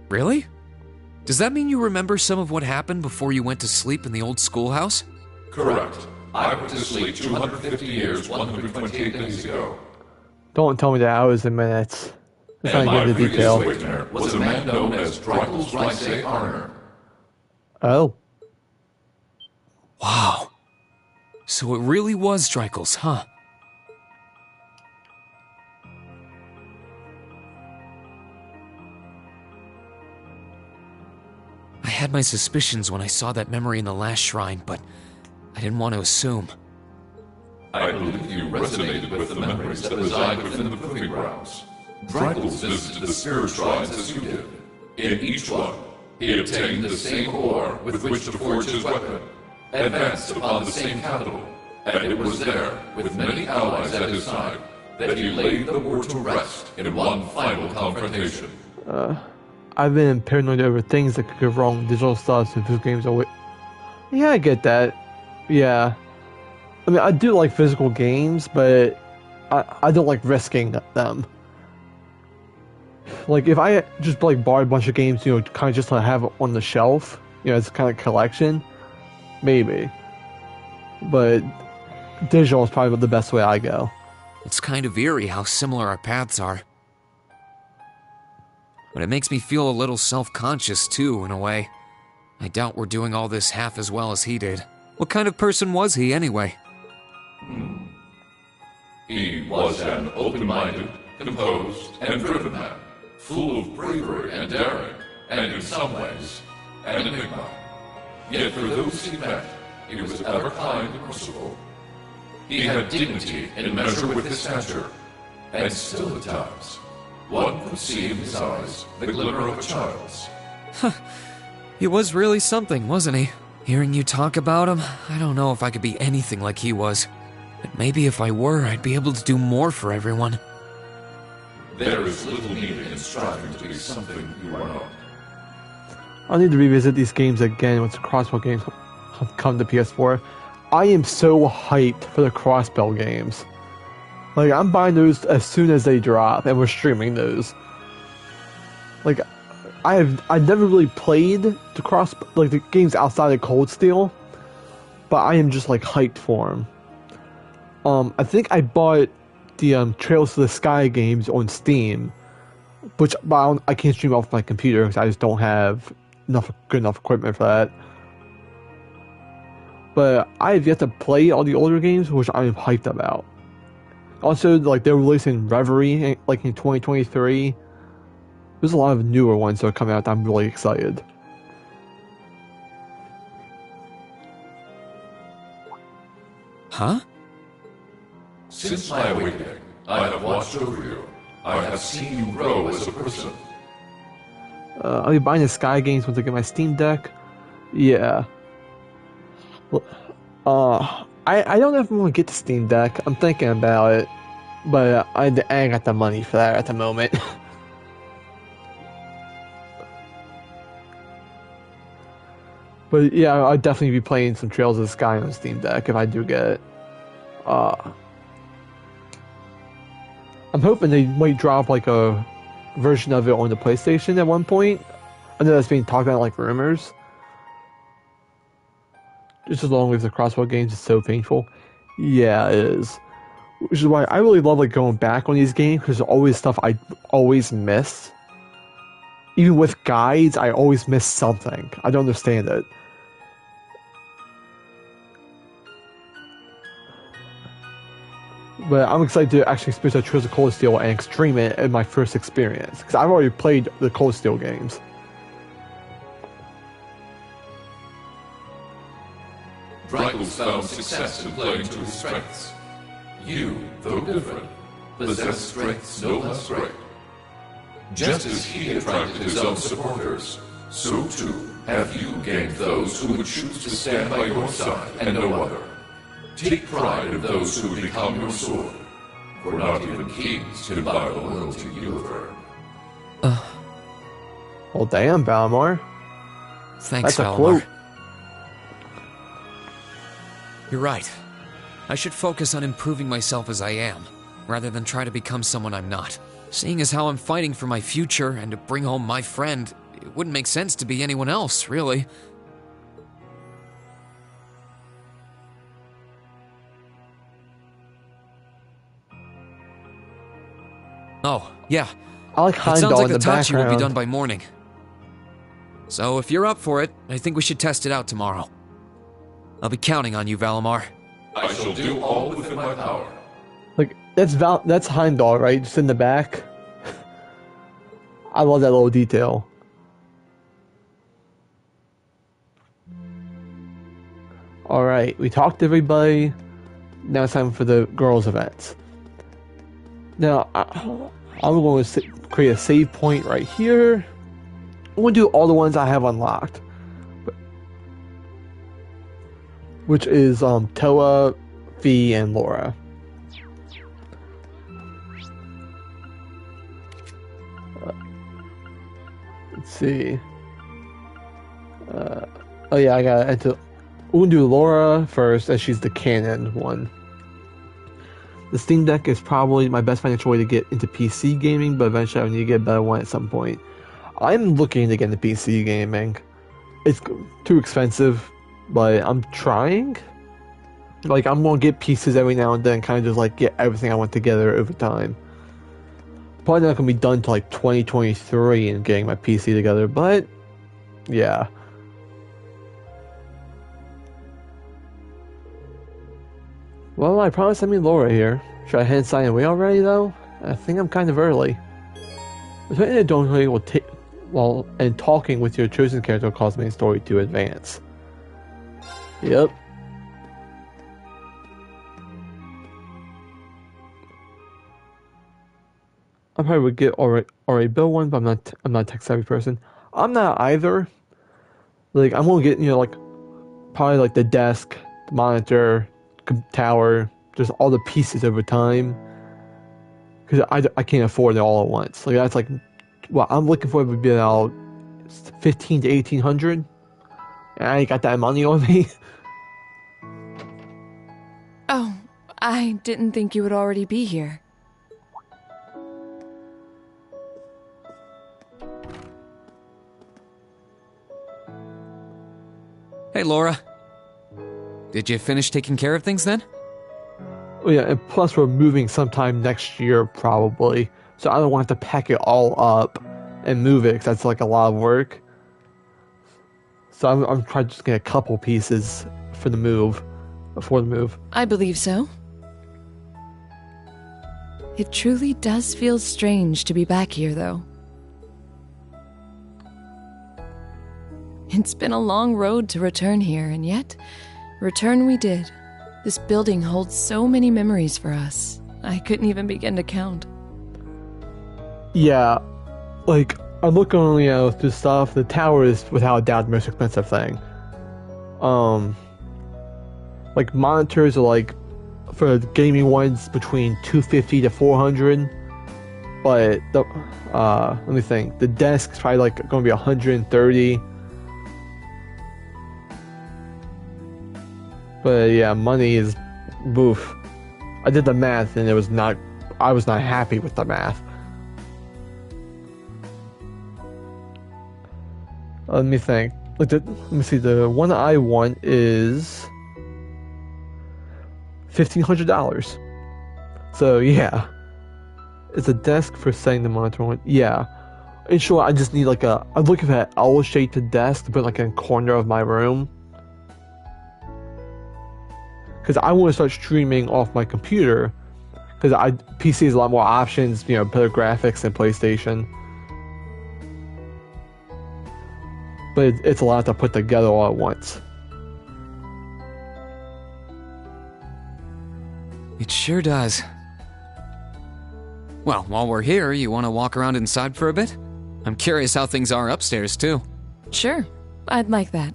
Really? Does that mean you remember some of what happened before you went to sleep in the old schoolhouse? Correct. I went to sleep 250 years, 128 days ago. Don't tell me the hours and minutes. Let's And not my get into previous detail. awakener was a man known as Drykel's Rice Arner. Oh. Wow. So it really was Drykel's, huh? I had my suspicions when I saw that memory in the last shrine, but I didn't want to assume. I believe you resonated with the memories that reside within the proving grounds. Drykel's visited the spirit shrines as you did. In each one, he obtained the same ore with which to forge his weapon, advanced upon the same capital, and it was there, with many allies at his side, that he laid the war to rest in one final confrontation. I've been paranoid over things that could go wrong. Digital stuff and physical games are. Yeah, I get that. Yeah. I mean, I do like physical games, but I don't like risking them. Like, if I just like bought a bunch of games, you know, kind of just to have it on the shelf, you know, as a kind of collection, maybe. But digital is probably the best way I go. It's kind of eerie how similar our paths are. But it makes me feel a little self-conscious too, in a way. I doubt we're doing all this half as well as he did. What kind of person was he, anyway? He was an open-minded, composed, and driven man, full of bravery and daring, and in some ways, an enigma. Yet for those he met, he was ever kind and merciful. He had dignity in measure with his stature, and still at times, one could see in his eyes the glimmer of a child's. He was really something, wasn't he? Hearing you talk about him, I don't know if I could be anything like he was. But maybe if I were, I'd be able to do more for everyone. There is little need in striving to be something you are not. I'll need to revisit these games again once the Crossbow games have come to PS4. I am so hyped for the Crossbow games. Like, I'm buying those as soon as they drop, and we're streaming those. Like, I never really played the games outside of Cold Steel, but I am just like hyped for them. I think I bought the Trails to the Sky games on Steam, but I can't stream off my computer because I just don't have good enough equipment for that. But I have yet to play all the older games, which I am hyped about. Also, like they're releasing Reverie like in 2023. There's a lot of newer ones that are coming out that I'm really excited. Huh? Since my awakening, I have watched over you. I have seen you grow as a person. I'll be buying the Sky games once I get my Steam Deck. Yeah. Well, I don't know if I'm gonna get the Steam Deck. I'm thinking about it, but I ain't got the money for that at the moment. But yeah, I'll definitely be playing some Trails of the Sky on Steam Deck if I do get it. I'm hoping they might drop like a version of it on the PlayStation at one point. I know that's being talked about like rumors. Just as long as the crossbow games is so painful. Yeah, it is. Which is why I really love like going back on these games because there's always stuff I always miss. Even with guides, I always miss something. I don't understand it. But I'm excited to actually experience the Trails of Cold Steel and stream it in my first experience. Because I've already played the Cold Steel games. Drykul's found success in playing to his strengths. You, though different, possess strengths no less great. Just as he attracted his own supporters, so too have you gained those who would choose to stand by your side and no other. Take pride in those who would become your sword, for not even kings can buy the loyalty you have earned. Well, damn, Valimar. Thanks, That's a Valimar. quote. You're right. I should focus on improving myself as I am, rather than try to become someone I'm not. Seeing as how I'm fighting for my future and to bring home my friend, it wouldn't make sense to be anyone else, really. Oh, yeah. I like It Heimdall sounds like in the the Tachi will be background. done by morning. So if you're up for it, I think we should test it out tomorrow. I'll be counting on you, Valimar. I shall do all within my power. Like that's Heimdall, right? Just in the back. I love that little detail. All right, we talked to everybody. Now it's time for the girls' events. Now I'm going to create a save point right here. I'm going to do all the ones I have unlocked, which is Toa, Fee, and Laura. Let's see. Oh yeah, I gotta enter. We'll do Laura first, as she's the canon one. The Steam Deck is probably my best financial way to get into PC gaming, but eventually I need to get a better one at some point. I'm looking to get into PC gaming. It's too expensive, but I'm trying. Like, I'm gonna get pieces every now and then, kind of just like get everything I want together over time. Probably not gonna be done till like 2023 in getting my PC together, but yeah. Well, I promised I meet Laura here. Should I head sign away already, though? I think I'm kind of early. And talking with your chosen character will cause main story to advance. Yep. I probably would get already build one, but I'm not a tech savvy person. I'm not either. Like, I'm gonna get, like probably like the desk, the monitor, tower, just all the pieces over time, because I can't afford it all at once. Like, that's like what I'm looking for would be about 15 to 1800, and I ain't got that money on me. Oh, I didn't think you would already be here. Hey, Laura. Did you finish taking care of things then? Oh yeah, and plus we're moving sometime next year probably, so I don't want to pack it all up and move it because that's like a lot of work. So I'm trying to just get a couple pieces for the move, before the move. I believe so. It truly does feel strange to be back here, though. It's been a long road to return here, and yet, return we did. This building holds so many memories for us. I couldn't even begin to count. Yeah, like, I'm looking through stuff. The tower is without a doubt the most expensive thing. Like, monitors are like, for gaming ones, between $250 to $400. But, let me think. The desk is probably like going to be $130. But yeah, money is, oof. I did the math and I was not happy with the math. Let me think. Let me see. The one I want is $1,500. So yeah, it's a desk for setting the monitor on. Yeah, in short, I just need like I'm looking for an L-shaped desk to put like in a corner of my room. Because I want to start streaming off my computer. Because PC has a lot more options, better graphics than PlayStation. But it's a lot to put together all at once. It sure does. Well, while we're here, you want to walk around inside for a bit? I'm curious how things are upstairs, too. Sure, I'd like that.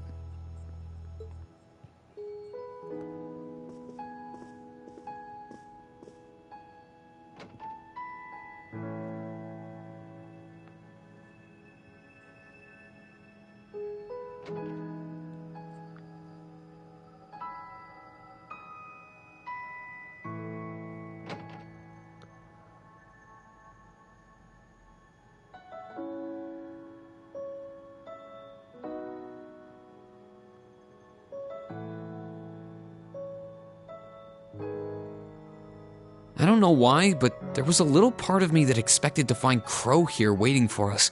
I don't know why, but there was a little part of me that expected to find Crow here waiting for us.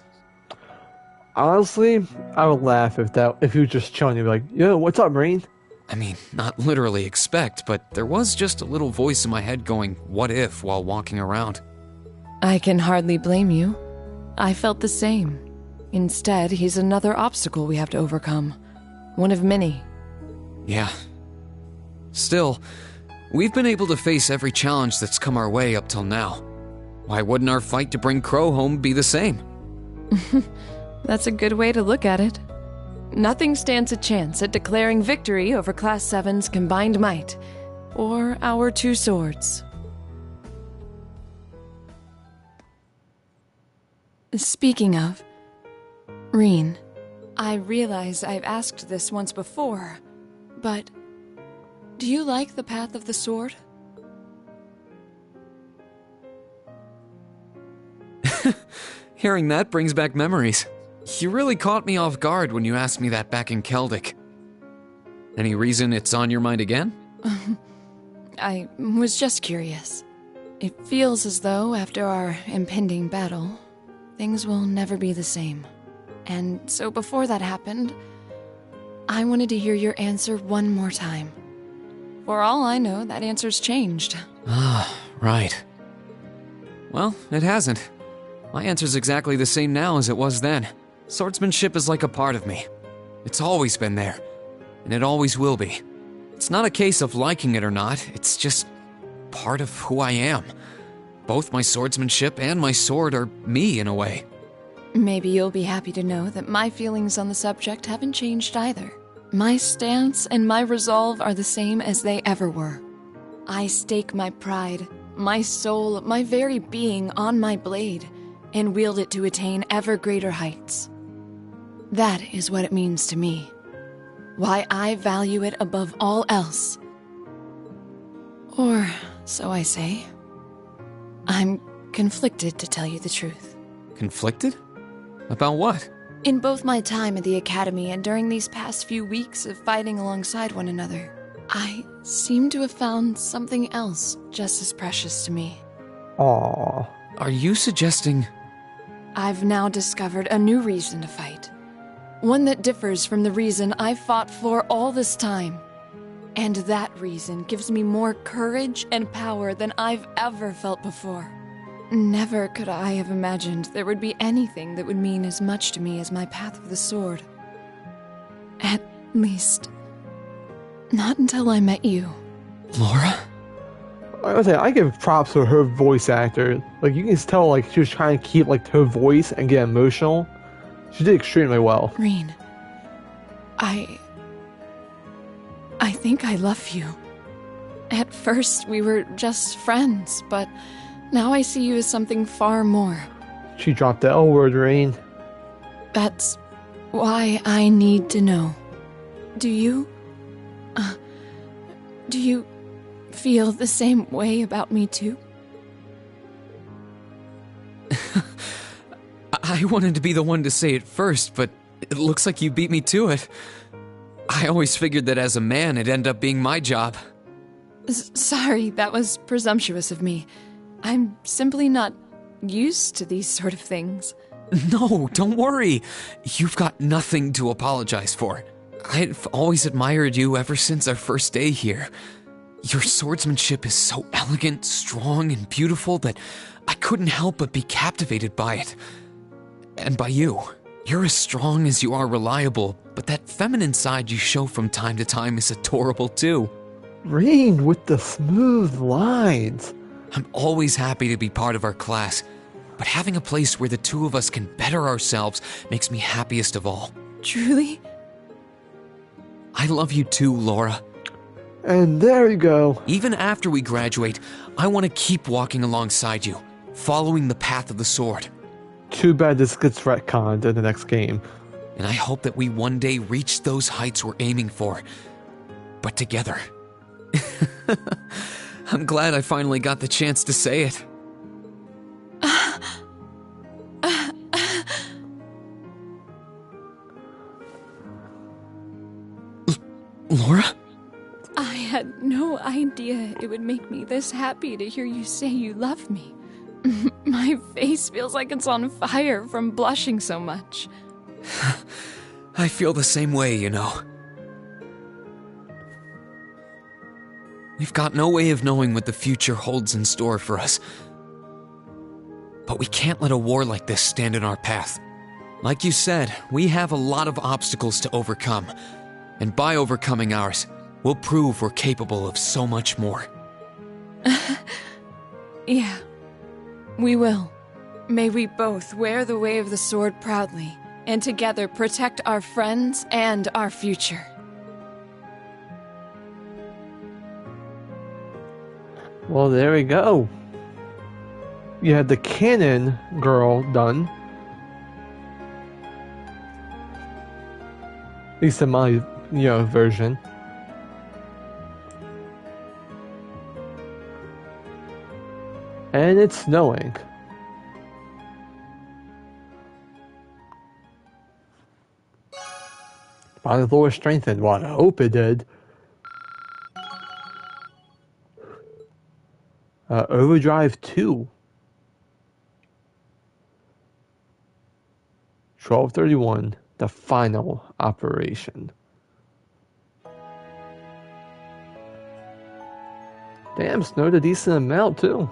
Honestly, I would laugh if he was just chilling and be like, "Yo, what's up, Marine?" I mean, not literally expect, but there was just a little voice in my head going, what if, while walking around. I can hardly blame you. I felt the same. Instead, he's another obstacle we have to overcome. One of many. Yeah. Still, we've been able to face every challenge that's come our way up till now. Why wouldn't our fight to bring Crow home be the same? That's a good way to look at it. Nothing stands a chance at declaring victory over Class 7's combined might, or our two swords. Speaking of, Reen, I realize I've asked this once before, but do you like the path of the sword? Hearing that brings back memories. You really caught me off guard when you asked me that back in Celdic. Any reason it's on your mind again? I was just curious. It feels as though after our impending battle, things will never be the same. And so before that happened, I wanted to hear your answer one more time. For all I know, that answer's changed. Ah, right. Well, it hasn't. My answer's exactly the same now as it was then. Swordsmanship is like a part of me. It's always been there, and it always will be. It's not a case of liking it or not, it's just part of who I am. Both my swordsmanship and my sword are me in a way. Maybe you'll be happy to know that my feelings on the subject haven't changed either. My stance and my resolve are the same as they ever were. I stake my pride, my soul, my very being on my blade, and wield it to attain ever greater heights. That is what it means to me. Why I value it above all else. Or so I say. I'm conflicted, to tell you the truth. Conflicted? About what? In both my time at the Academy and during these past few weeks of fighting alongside one another, I seem to have found something else just as precious to me. Aww. Are you suggesting... I've now discovered a new reason to fight. One that differs from the reason I've fought for all this time. And that reason gives me more courage and power than I've ever felt before. Never could I have imagined there would be anything that would mean as much to me as my path of the sword. At least, not until I met you. Laura? I would say I give props to her voice actor. Like, you can tell, like, she was trying to keep, like, her voice and get emotional. She did extremely well. Rean, I think I love you. At first, we were just friends, but now I see you as something far more. She dropped the L word, Rain. That's why I need to know. Do you feel the same way about me too? I wanted to be the one to say it first, but it looks like you beat me to it. I always figured that as a man, it'd end up being my job. Sorry, that was presumptuous of me. I'm simply not used to these sort of things. No, don't worry. You've got nothing to apologize for. I've always admired you ever since our first day here. Your swordsmanship is so elegant, strong, and beautiful that I couldn't help but be captivated by it. And by you. You're as strong as you are reliable, but that feminine side you show from time to time is adorable too. Rain with the smooth lines. I'm always happy to be part of our class, but having a place where the two of us can better ourselves makes me happiest of all. Truly? I love you too, Laura. And there you go. Even after we graduate, I want to keep walking alongside you, following the path of the sword. Too bad this gets retconned in the next game. And I hope that we one day reach those heights we're aiming for, but together. I'm glad I finally got the chance to say it. Laura? I had no idea it would make me this happy to hear you say you love me. My face feels like it's on fire from blushing so much. I feel the same way, you know. We've got no way of knowing what the future holds in store for us. But we can't let a war like this stand in our path. Like you said, we have a lot of obstacles to overcome. And by overcoming ours, we'll prove we're capable of so much more. Yeah, we will. May we both wear the way of the sword proudly, and together protect our friends and our future. Well, there we go. You had the cannon girl done. At least in my, version. And it's snowing. Body of Laura strengthened. Well, I hope it did. Overdrive 2. 1231. The final operation. Damn, snowed a decent amount too.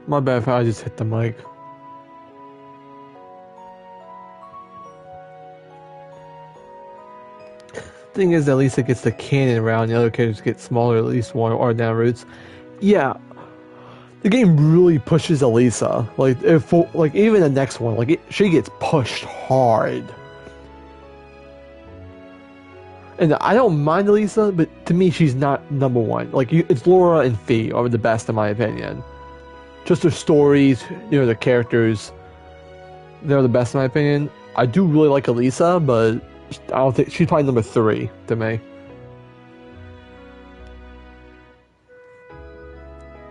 My bad if I just hit the mic. Thing is, at least it gets the cannon round. The other characters get smaller, at least one or down routes. Yeah, the game really pushes Elisa. Like even the next one, she gets pushed hard. And I don't mind Elisa, but to me, she's not number one. It's Laura and Fee are the best in my opinion. Just their stories, the characters, they're the best in my opinion. I do really like Elisa, but I don't think she's probably number 3 to me.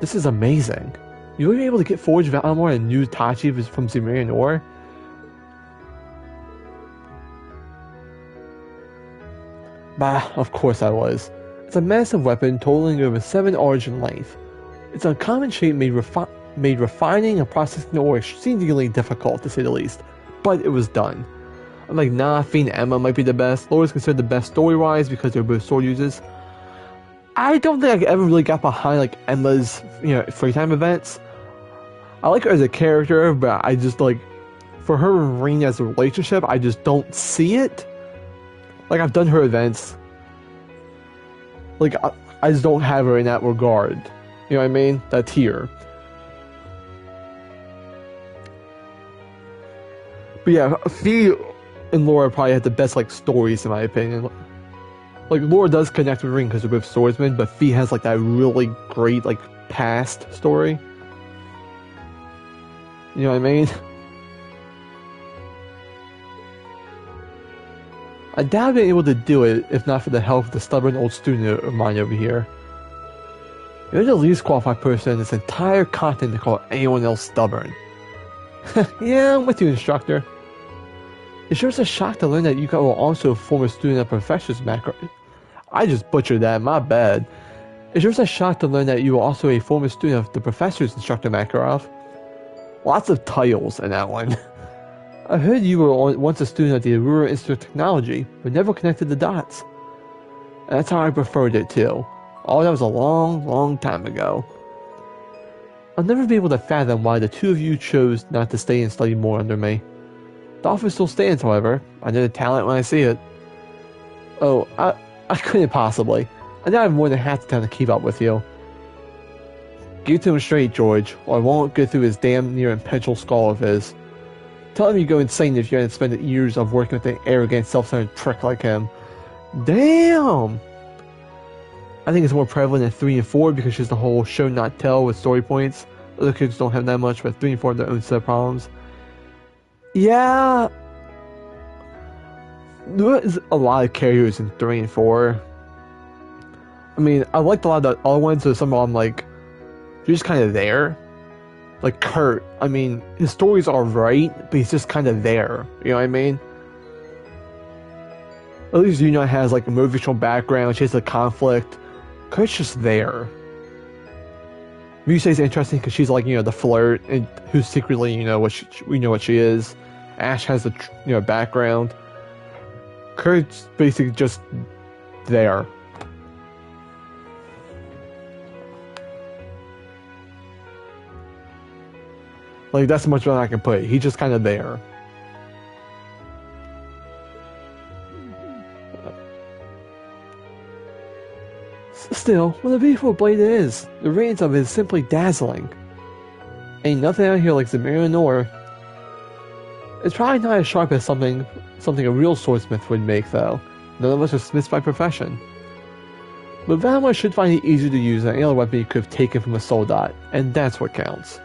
This is amazing. You were able to get Forge Valimor and new Tachi from Sumerian Ore. Bah, of course I was. It's a massive weapon totaling over 7 arcs in length. Its uncommon shape made refining and processing the ore exceedingly difficult, to say the least, but it was done. I'm like, nah, Fiend and Emma might be the best. Laura's considered the best story-wise because they're both sword users. I don't think I ever really got behind like Emma's, free time events. I like her as a character, but I just like, for her and Rean as a relationship, I just don't see it. Like, I've done her events. Like, I just don't have her in that regard. You know what I mean? That tier. But yeah, Fee and Laura probably had the best, like, stories, in my opinion. Like, Laura does connect with Rean because they're both swordsmen, but Fee has, like, that really great, like, past story. You know what I mean? I doubt I'd be able to do it if not for the help of the stubborn old student of mine over here. You're the least qualified person in this entire continent to call anyone else stubborn. Yeah, I'm with you, instructor. It sure is a shock to learn that you were also a former student of Professor's Makarov. I just butchered that, my bad. It sure is a shock to learn that you were also a former student of the Professor's Instructor Makarov. Lots of titles in that one. I heard you were once a student at the Aurora Institute of Technology, but never connected the dots. And that's how I preferred it too. Oh, that was a long, long time ago. I'll never be able to fathom why the two of you chose not to stay and study more under me. The offer still stands, however. I know the talent when I see it. Oh, I couldn't possibly. I now have more than half the time to keep up with you. Get to him straight, George, or I won't go through his damn near impenetrable skull of his. Tell him you go insane if you hadn't spent the years of working with an arrogant, self-centered prick like him. Damn! I think it's more prevalent in 3 and 4 because she's the whole show not tell with story points. Other kids don't have that much, but 3 and 4 have their own set of problems. Yeah... There's a lot of characters in 3 and 4. I mean, I liked a lot of the other ones, so some of them, like, you're just kind of there. Like Kurt, I mean, his stories are right, but he's just kind of there. You know what I mean? At least Yuna has like a motivational background. She has a conflict. Kurt's just there. Musei's interesting because she's like the flirt and who's secretly we know what she is. Ash has a background. Kurt's basically just there. Like, that's much better I can put it. He's just kind of there. Still, what a beautiful blade it is. The radiance of it is simply dazzling. Ain't nothing out here like Zemira Nor. It's probably not as sharp as something a real swordsmith would make, though. None of us are smiths by profession. But Valmar should find it easier to use than any other weapon you could have taken from a soldat, and that's what counts.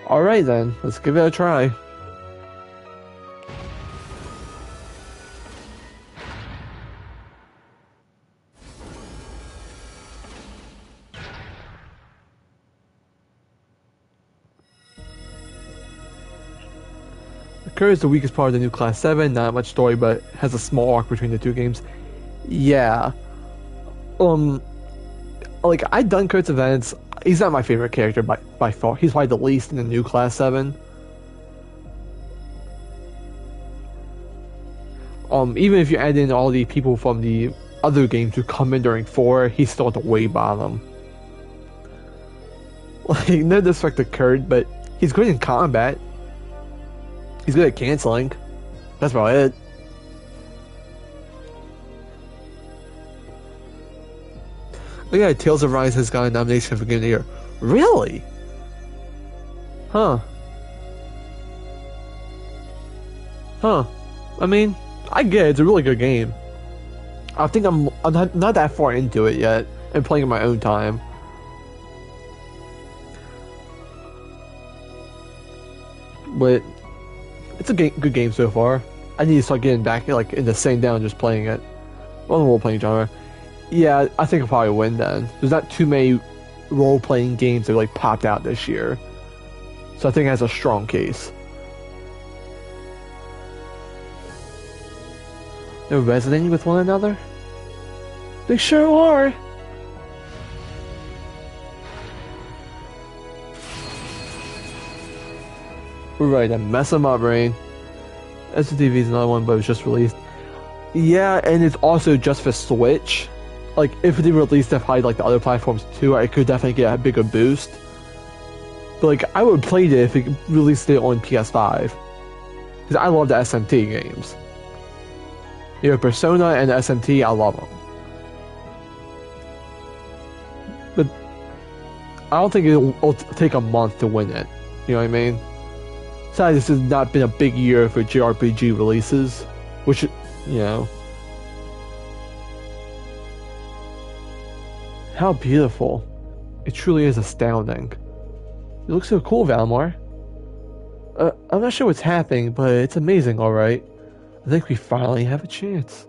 Alright then, let's give it a try. Kurt is the weakest part of the new Class 7, not much story, but has a small arc between the two games. Yeah. Like, I've done Kurt's events. He's not my favorite character by far. He's probably the least in the new Class 7. Even if you add in all the people from the other games who come in during 4, he's still at the way bottom. Like, no disrespect to Kurt, but he's good in combat. He's good at canceling. That's about it. Oh yeah, Tales of Rise has got a nomination for Game of the Year. Really? Huh. I mean, I get it. It's a really good game. I think I'm not that far into it yet, and playing in my own time. But it's a good game so far. I need to start getting back into sitting down and just playing it. On the role-playing genre. Yeah, I think I'll probably win then. There's not too many role-playing games that popped out this year. So I think it has a strong case. They're resonating with one another? They sure are! Right, I mess them up, Rain. SCTV is another one, but it was just released. Yeah, and it's also just for Switch. Like, if they released it probably like the other platforms too, I could definitely get a bigger boost. But like, I would play it if it released it on PS5. Because I love the SMT games. You know, Persona and SMT, I love them. But I don't think it'll take a month to win it. You know what I mean? Besides, this has not been a big year for JRPG releases, which, you know. How beautiful. It truly is astounding. You look so cool, Valmar. I'm not sure what's happening, but it's amazing, alright. I think we finally have a chance.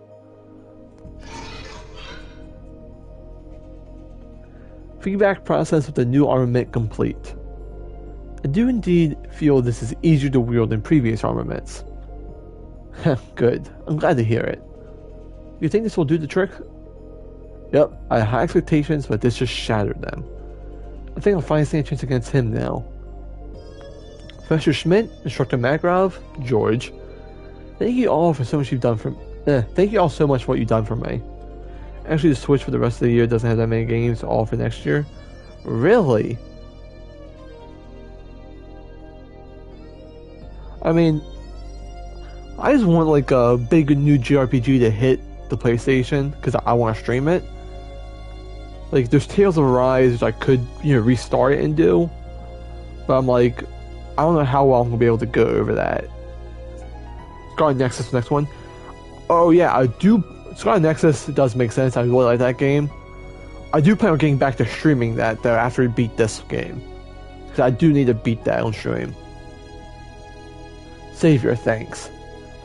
Feedback process with the new armament complete. I do indeed feel this is easier to wield than previous armaments. Good. I'm glad to hear it. You think this will do the trick? Yep, I had high expectations, but this just shattered them. I think I'll finally stand a chance against him now. Professor Schmidt, Instructor Makarov, George. Thank you all for so much you've done for thank you all so much for what you've done for me. Actually, the Switch for the rest of the year doesn't have that many games, all for next year. Really? I mean, I just want like a big new JRPG to hit the PlayStation because I want to stream it. Like, there's Tales of Arise, which I could, you know, restart it and do, but I'm like, I don't know how well I'm gonna be able to go over that. Scarlet Nexus, the next one. Oh yeah, I do. Scarlet Nexus does make sense. I really like that game. I do plan on getting back to streaming that though after we beat this game, because I do need to beat that on stream. Savior, thanks.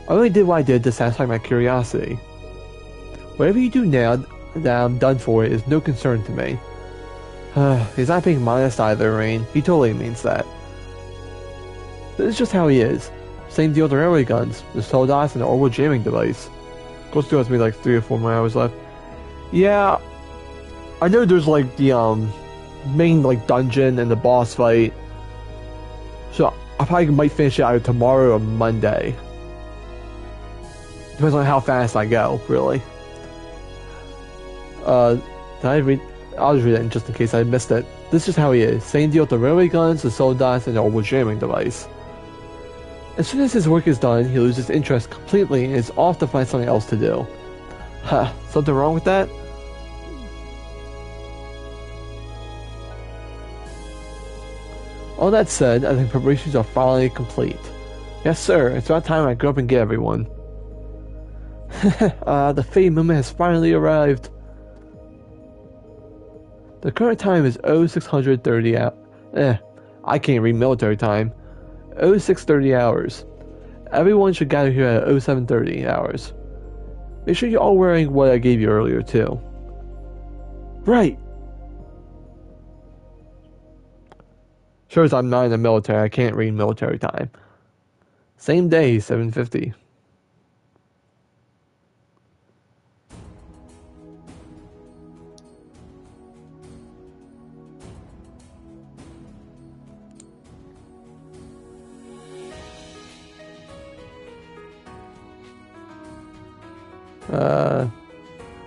I only did what I did to satisfy my curiosity. Whatever you do now that I'm done for is no concern to me. He's not being modest either, Rain. He totally means that. This is just how he is. Same deal with the railway guns, the Soldas, and the orbital jamming device. Goes through has me like 3 or 4 more hours left. Yeah, I know there's like the main like dungeon and the boss fight. So I probably might finish it either tomorrow or Monday. Depends on how fast I go, really. Did I read? I'll just read it just in case I missed it. This is how he is. Same deal with the railway guns, the Soldas, and the orbital jamming device. As soon as his work is done, he loses interest completely and is off to find something else to do. Huh, something wrong with that? All that said, I think preparations are finally complete. Yes sir, it's about time I go up and get everyone. The fate moment has finally arrived. The current time is 0630 I can't read military time. 0630 hours. Everyone should gather here at 0730 hours. Make sure you're all wearing what I gave you earlier too. Right. Sure as I'm not in the military, I can't read military time. Same day, 750.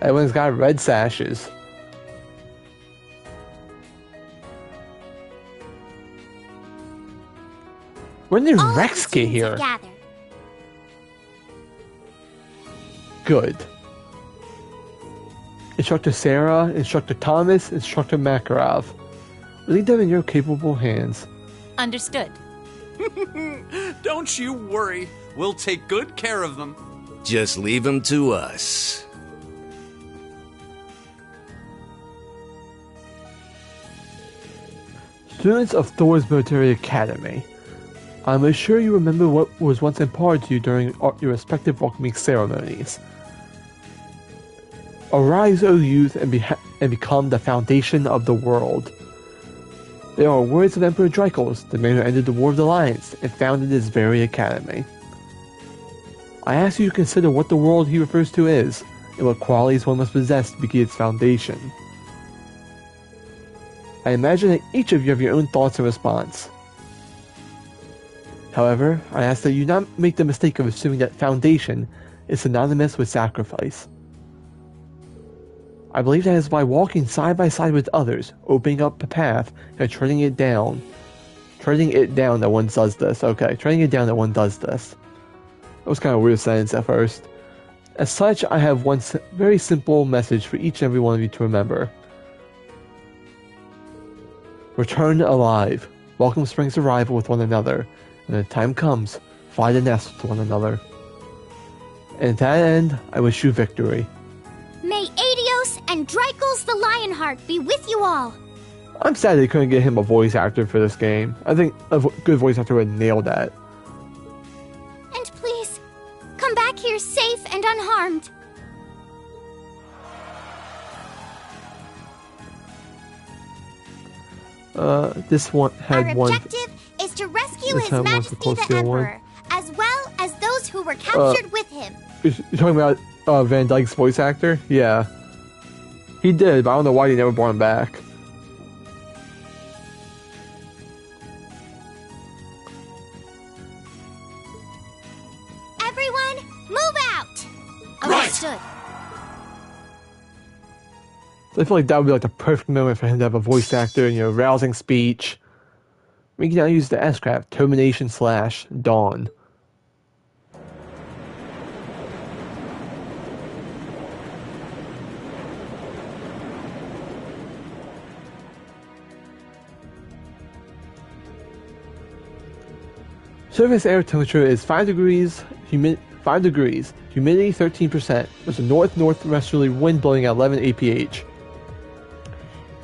Everyone's got red sashes. When did All Rex of the get teams here? are gathered. Good. Instructor Sarah, Instructor Thomas, Instructor Makarov. Leave them in your capable hands. Understood. Don't you worry. We'll take good care of them. Just leave them to us. Students of Thor's Military Academy. I'm sure you remember what was once imparted to you during your respective welcoming ceremonies. Arise, O youth, and become the foundation of the world. They are words of Emperor Drykos, the man who ended the War of the Alliance and founded this very academy. I ask you to consider what the world he refers to is, and what qualities one must possess to be its foundation. I imagine that each of you have your own thoughts in response. However, I ask that you not make the mistake of assuming that foundation is synonymous with sacrifice. I believe that is by walking side by side with others, opening up a path, and treading it down that one does this. Okay, treading it down that one does this. That was kind of a weird sentence at first. As such, I have one very simple message for each and every one of you to remember. Return alive. Welcome spring's arrival with one another. And when the time comes, fly the nest with one another. And to that end, I wish you victory. May Adios and Drycles the Lionheart be with you all. I'm sad they couldn't get him a voice actor for this game. I think a good voice actor would nail that. And please, come back here safe and unharmed. This one had Our one. Our objective is to rescue This His had one Majesty for the Steel Emperor, as well as those who were captured with him. You're talking about Van Dyke's voice actor? Yeah. He did, but I don't know why they never brought him back. Everyone, move out! Understood. So I feel like that would be like the perfect moment for him to have a voice actor and, rousing speech. We can now use the S-Craft, Termination/Dawn. Surface air temperature is 5 degrees, humidity 13%. There's a north-northwesterly wind blowing at 11 APH.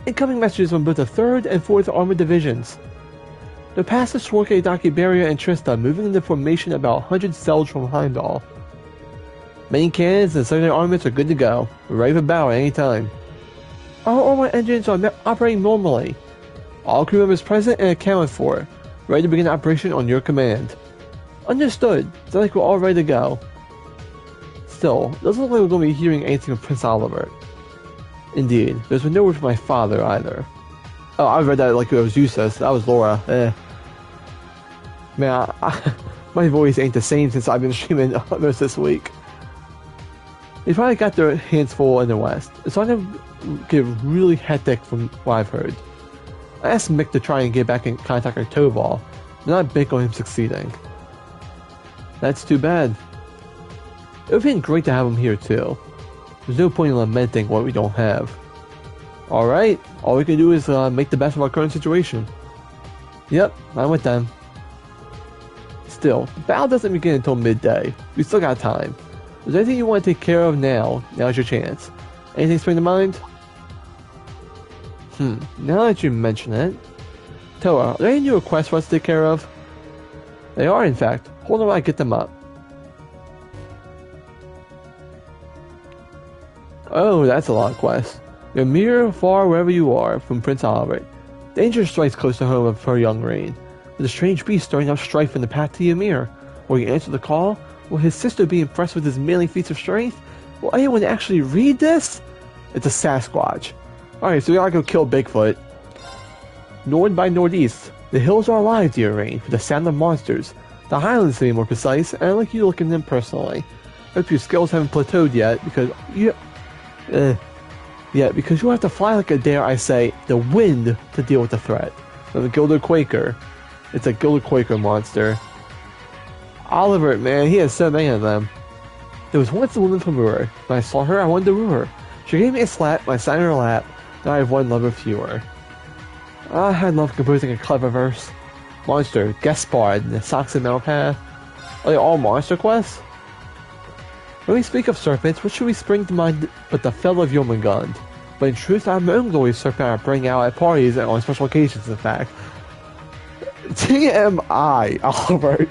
Incoming messages from both the 3rd and 4th Armored Divisions. They're past the Schwarke, Dakibaria, and Trista, moving into formation about 100 cells from Heimdall. Main cannons and secondary armaments are good to go. We're ready for battle at any time. Our armor engines are operating normally. All crew members present and accounted for. Ready to begin operation on your command. Understood. Sounds like we're all ready to go. Still, doesn't look like we're going to be hearing anything from Prince Oliver. Indeed, there's been no word from my father either. Oh, I read that like it was Eustace. That was Laura. Man, my voice ain't the same since I've been streaming most this week. They probably got their hands full in the West. It's starting to get really hectic from what I've heard. I asked Mick to try and get back in contact with Tobal, not bank on him succeeding. That's too bad. It would have been great to have him here too. There's no point in lamenting what we don't have. Alright, all we can do is make the best of our current situation. Yep, I'm with them. Still, the battle doesn't begin until midday. We still got time. Is there anything you want to take care of now? Now's your chance. Anything spring to mind? Now that you mention it. Toa, are there any new requests for us to take care of? They are, in fact. Hold on while I get them up. Oh, that's a lot of quests. Ymir, far wherever you are, from Prince Albert. Danger strikes close to home of her young reign. With a strange beast stirring up strife in the path to Ymir. Will you answer the call? Will his sister be impressed with his manly feats of strength? Will anyone actually read this? It's a Sasquatch. Alright, so we gotta go kill Bigfoot. Nord by northeast. The hills are alive, dear Rain, for the sound of monsters. The highlands to be more precise, and I'd like you to look at them personally. Hope your skills haven't plateaued yet, because because you'll have to fly like a, dare I say, the wind to deal with the threat. Of the Gilded Quaker. It's a Gilded Quaker monster. Oliver, man, he has so many of them. There was once a woman from Ruhr. When I saw her, I wanted to woo her. She gave me a slap, I sat in her lap. Now I have one lover fewer. I love composing a clever verse. Monster, Gaspard, the Saxon Malpath. Are they all monster quests? When we speak of serpents, what should we spring to mind but the fell of Jormungand? But in truth, I have my own glorious serpent I bring out at parties and on special occasions, in fact. TMI, Oliver.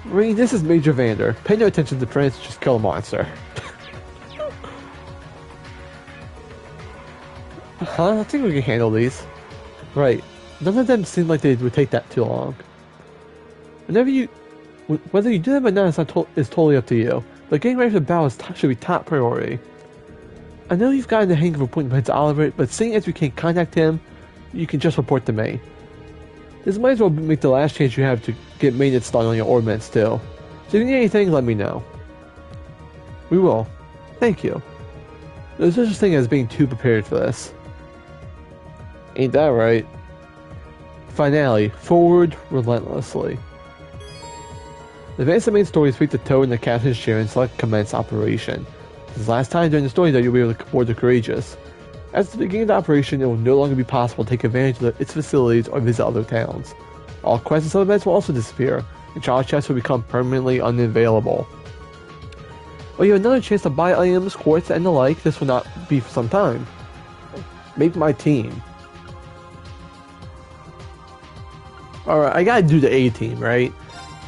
Reed, this is Major Vander. Pay no attention to Prince, just kill a monster. I think we can handle these. Right. None of them seem like they would take that too long. Whenever you Whether you do that or not is totally up to you. But getting ready for the battle should be top priority. I know you've gotten the hang of reporting Prince Oliver, but seeing as we can't contact him, you can just report to me. This might as well make the last chance you have to get maintenance done on your ordnance too. So if you need anything, let me know. We will. Thank you. There's no such thing as being too prepared for this. Ain't that right? Finale. Forward relentlessly. Advance the main story, speak to Toad and the captain's chair and select commence operation. This is the last time during the story that you'll be able to board the Courageous. At the beginning of the operation, it will no longer be possible to take advantage of its facilities or visit other towns. All quests and sub-events will also disappear, and challenge chests will become permanently unavailable. While you have another chance to buy items, quartz, and the like, this will not be for some time. Make my team. Alright, I gotta do the A team, right?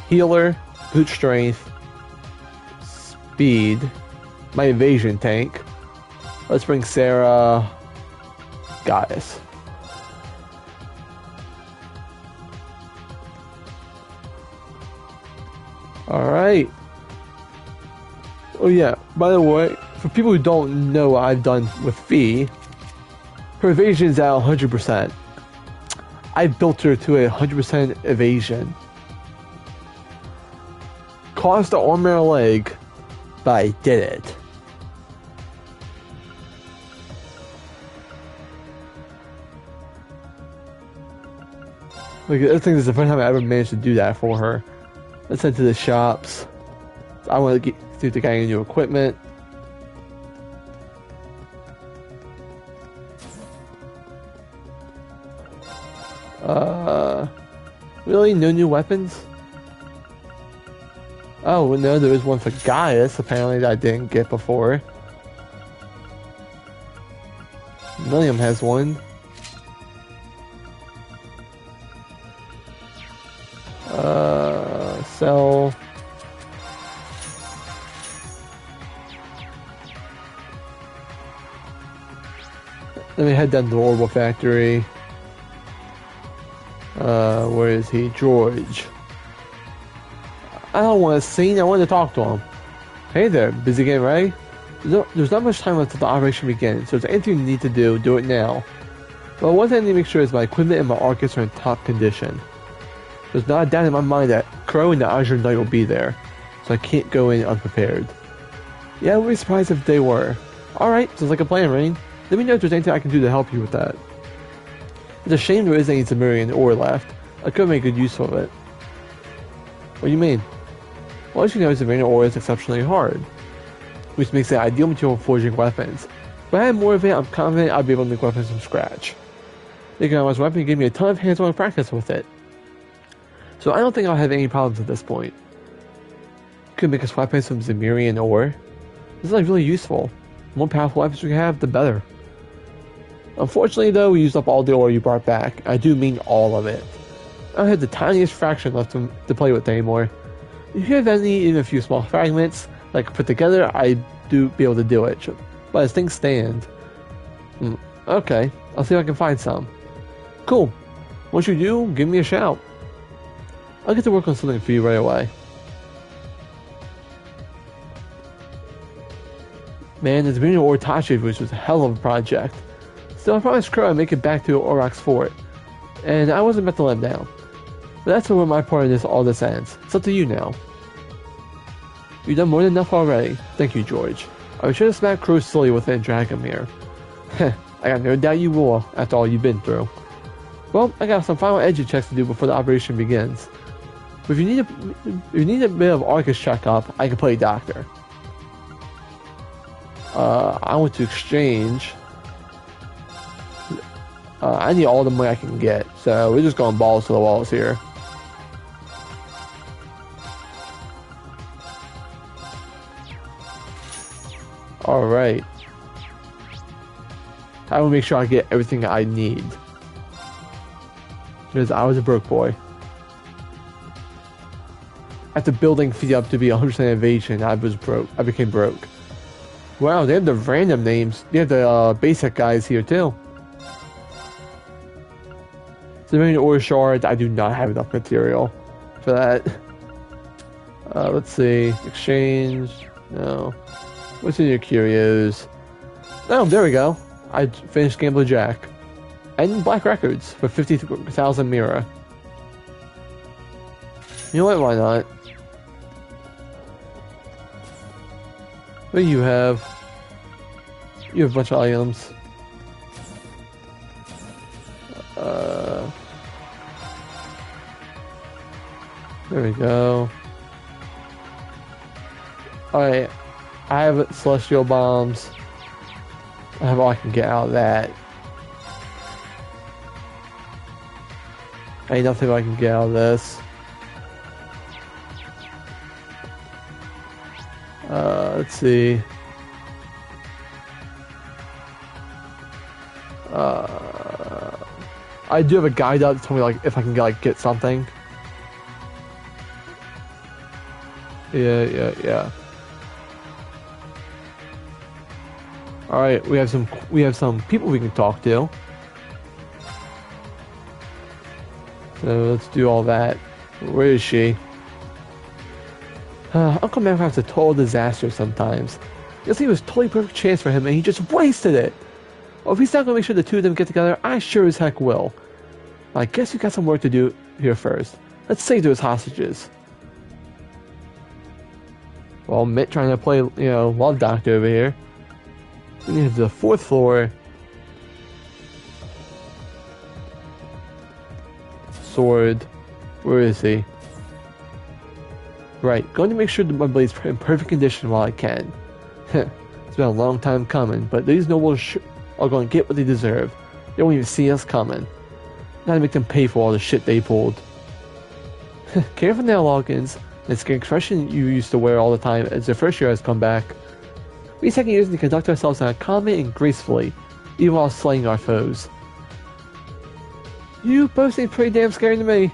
Healer, boot strength, speed, my evasion tank. Let's bring Sarah, Gaius. Alright. Oh yeah, by the way, for people who don't know what I've done with Fee, her evasion is at 100%. I built her to a 100% evasion. Cost the armor a leg, but I did it. Like, I think this is the first time I ever managed to do that for her. Let's head to the shops. I want to see if they got any new equipment. Really? No new weapons? Oh, well, no, there is one for Gaius, apparently, that I didn't get before. William has one. Sell. Let me head down to the Orbital Factory. Where is he? George. I don't want to sing, I want to talk to him. Hey there, busy getting ready? There's not much time until the operation begins, so if there's anything you need to do it now. But one thing I need to make sure is my equipment and my Arcus are in top condition. There's not a doubt in my mind that Crow and the Azure Knight will be there, so I can't go in unprepared. Yeah, I wouldn't be surprised if they were. Alright, sounds like a plan, Rain. Let me know if there's anything I can do to help you with that. It's a shame there isn't any Zemurian ore left. I could make good use of it. What do you mean? Well, as you know, Zemurian ore is exceptionally hard, which makes it ideal material for forging weapons. If I had more of it, I'm confident I'd be able to make weapons from scratch. The Economist weapon gave me a ton of hands-on practice with it, so I don't think I'll have any problems at this point. Could make us weapons from Zemurian ore. This is like really useful. The more powerful weapons we have, the better. Unfortunately though, we used up all the ore you brought back. I do mean all of it. I don't have the tiniest fraction left to play with anymore. If you have any, even a few small fragments that I can put together, I'd be able to do it. But as things stand... okay, I'll see if I can find some. Cool. Once you do, give me a shout. I'll get to work on something for you right away. Man, the Zemurian ore Tachi was a hell of a project. Still, I promised Crow I'd make it back to Aurochs Fort, and I wasn't about to let him down. But that's where my part of all this ends. It's up to you now. You've done more than enough already. Thank you, George. I'll be sure to smack Crow silly within Dragomir. Heh, I got no doubt you will, after all you've been through. Well, I got some final edge checks to do before the operation begins. But if you need a bit of Arcus checkup, I can play doctor. I want to exchange. I need all the money I can get, so we're just going balls to the walls here. Alright. I will make sure I get everything I need. Because I was a broke boy. After building Fee up to be 100% evasion, I was broke. I became broke. Wow, they have the random names. They have the basic guys here too. Zemurian ore shards, I do not have enough material for that. Let's see. Exchange. No. What's in your curios? Oh, there we go. I finished Gambler Jack. And Black Records for 50,000 Mira. You know what? Why not? What do you have? You have a bunch of items. There we go. Alright. I have Celestial Bombs. I have all I can get out of that. Ain't nothing I can get out of this. Let's see. I do have a guide out to tell me like if I can get something. Yeah. All right, we have some people we can talk to. So let's do all that. Where is she? Uncle Minecraft's a total disaster sometimes. You'll see it was a totally perfect chance for him and he just wasted it. Well, if he's not going to make sure the two of them get together, I sure as heck will. I guess we got some work to do here first. Let's save those hostages. Well, Mitt trying to play, love doctor over here. We need the 4th floor. Sword. Where is he? Right, going to make sure that my blade's in perfect condition while I can. It's been a long time coming, but these nobles are going to get what they deserve. They won't even see us coming. Gotta make them pay for all the shit they pulled. Careful now, Loggins. It's an expression you used to wear all the time as the first year has come back. We take years to conduct ourselves calmly and gracefully, even while slaying our foes. You both seem pretty damn scary to me.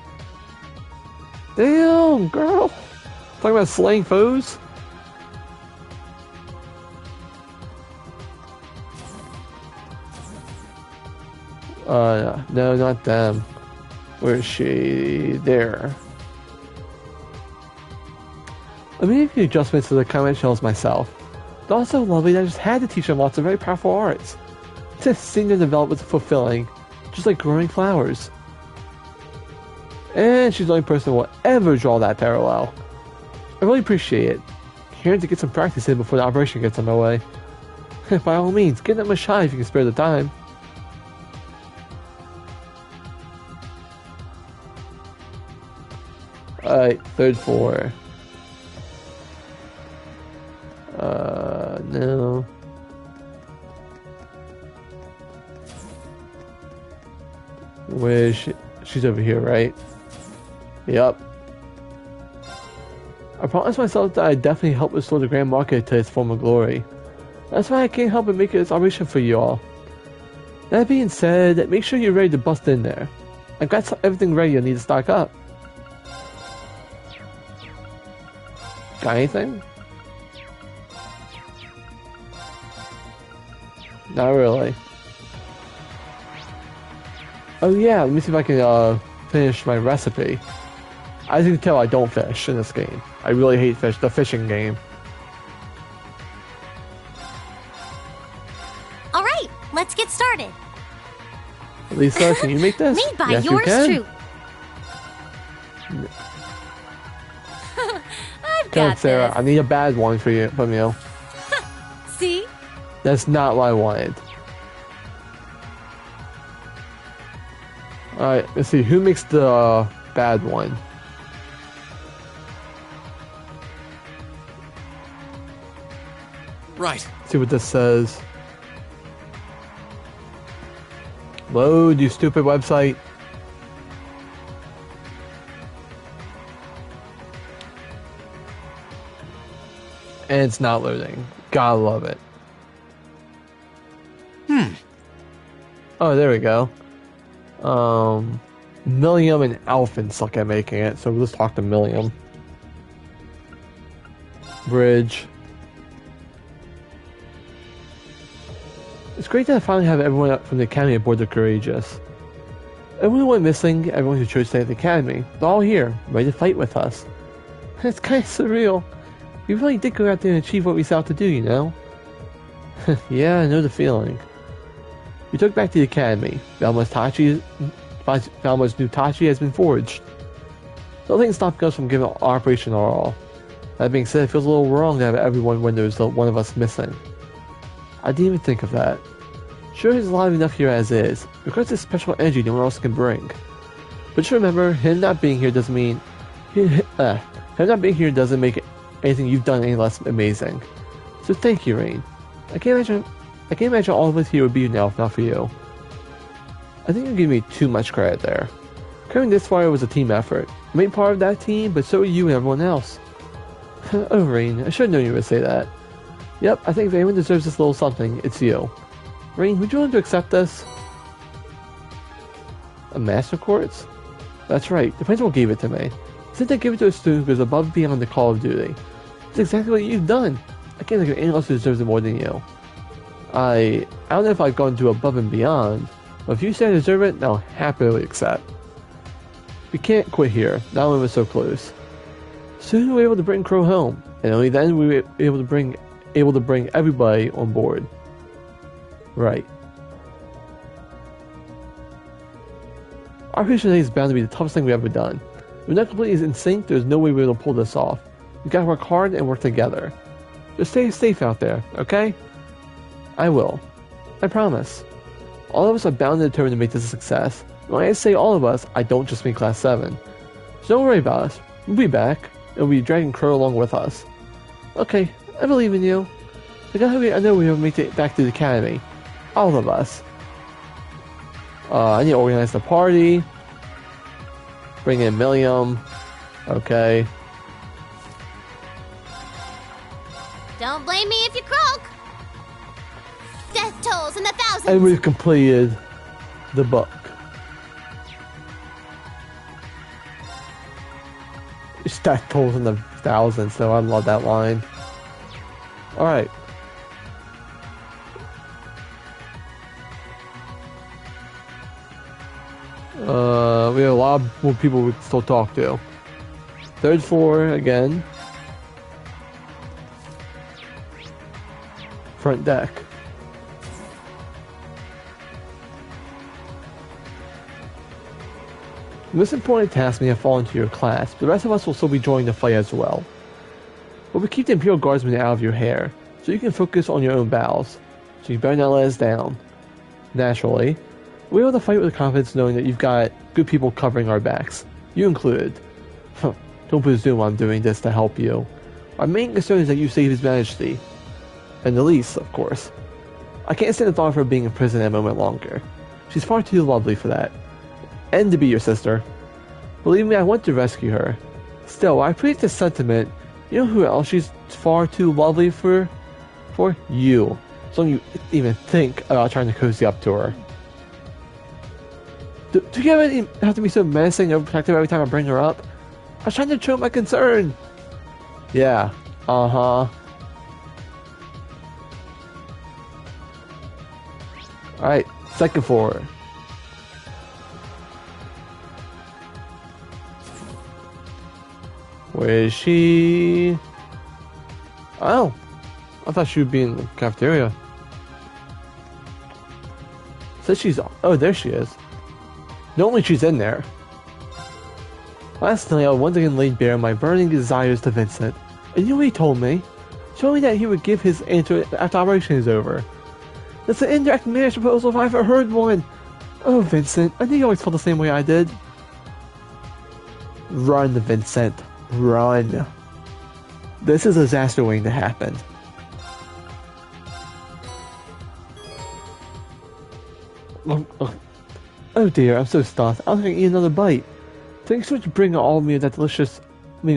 Damn, girl. Talking about slaying foes? No, not them. Where is she? There. I made a few adjustments to the comment shells myself. They're all so lovely that I just had to teach them lots of very powerful arts. Seeing them develop was fulfilling, just like growing flowers. And she's the only person who will ever draw that parallel. I really appreciate it. Here to get some practice in before the operation gets underway. By all means, give them a shot if you can spare the time. Alright, 3rd floor. No. Where is she? She's over here, right? Yep. I promised myself that I'd definitely help restore the Grand Market to its former glory. That's why I can't help but make this operation for you all. That being said, make sure you're ready to bust in there. I've got everything ready you'll need to stock up. Got anything? Not really. Oh yeah, let me see if I can finish my recipe. As you can tell, I don't fish in this game. I really hate the fishing game. Alright, let's get started. Lisa, can you make this? Made by yes, yours you can. truly. I've Come on, got Sarah. this. I need a bad one from you. See? That's not what I wanted. Alright, let's see. Who makes the bad one? Right. See what this says. Load, you stupid website. And it's not loading. Gotta love it. Oh, there we go. Millium and Alphen suck at making it, so let's talk to Millium. Bridge. It's great that I finally have everyone from the Academy aboard the Courageous. Everyone who went missing, everyone who chose to stay at the Academy, they're all here, ready to fight with us. It's kind of surreal. We really did go out there and achieve what we set out to do, you know? Yeah, I know the feeling. We took back to the academy. Valma's new Tachi has been forged. Nothing stopped us from giving Operation our all. That being said, it feels a little wrong to have everyone when there's one of us missing. I didn't even think of that. Sure, he's alive enough here as is, because there's special energy no one else can bring. But just remember, him not being here doesn't mean... him not being here doesn't make anything you've done any less amazing. So thank you, Rain. I can't imagine all of us here would be now if not for you. I think you give me too much credit there. Coming this far was a team effort. I made part of that team, but so are you and everyone else. Oh, Rain, I should have known you would say that. Yep, I think if anyone deserves this little something, it's you. Rain, would you want to accept this? A Master Quartz? That's right, the principal gave it to me. He said to give it to a student who goes above and beyond the call of duty. It's exactly what you've done. I can't think of anyone else who deserves it more than you. I don't know if I've gone to above and beyond, but if you say I deserve it, I'll happily accept. We can't quit here, not when we're so close. Soon we were able to bring Crow home, and only then we were able to bring everybody on board. Right. Our mission today is bound to be the toughest thing we've ever done. If we're not completely in sync, there's no way we're able to pull this off. We gotta work hard and work together. Just stay safe out there, okay? I will. I promise. All of us are bound and determined to make this a success. When I say all of us, I don't just mean Class 7. So don't worry about us. We'll be back, and we'll be dragging Crow along with us. Okay, I believe in you. I know we will make it back to the academy. All of us. I need to organize the party. Bring in Millium. Okay. Don't blame me if you croak. Death tolls in the thousands. And we've completed the book. It's death tolls in the thousands, so I love that line. Alright. We have a lot more people we can still talk to. Third floor again. Front deck. The most important task may have fallen to your class, but the rest of us will still be joining the fight as well. But we keep the Imperial Guardsmen out of your hair, so you can focus on your own battles. So you better not let us down. Naturally, we're able to fight with confidence knowing that you've got good people covering our backs. You included. Don't presume I'm doing this to help you. Our main concern is that you save His Majesty. And Elise, of course. I can't stand the thought of her being in prison a moment longer. She's far too lovely for that. And to be your sister. Believe me, I want to rescue her. Still, I appreciate this sentiment. You know who else she's far too lovely for? For you. So don't you even think about trying to cozy up to her. Do you have to be so menacing and protective every time I bring her up? I was trying to show my concern. Yeah. Uh-huh. Alright, second floor. Where is she? Oh. I thought she would be in the cafeteria. Says she's... Oh, there she is. Normally she's in there. Last night I once again laid bare my burning desires to Vincent. And you know what he told me? He told me that he would give his answer after operation is over. That's an indirect marriage proposal if I ever heard one. Oh, Vincent, I knew you always felt the same way I did. Run, Vincent. Run. This is a disaster waiting to happen. Oh dear, I'm so stuffed. I don't think I can eat another bite. Thanks so much for bringing all of me that delicious...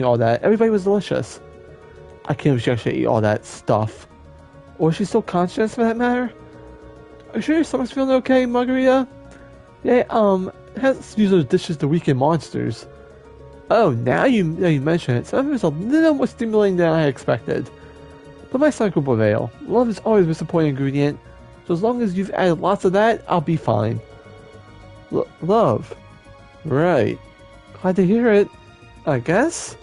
all that. Everybody was delicious. I can't believe she actually ate all that stuff. Or is she still conscious for that matter? Are you sure your stomach's feeling okay, Margarita? Yeah, has to use those dishes to weaken monsters. Oh, now you mention it, some of it's a little more stimulating than I expected. But my stomach will prevail. Love is always a disappointing ingredient, so as long as you've added lots of that, I'll be fine. Love. Right. Glad to hear it. I guess?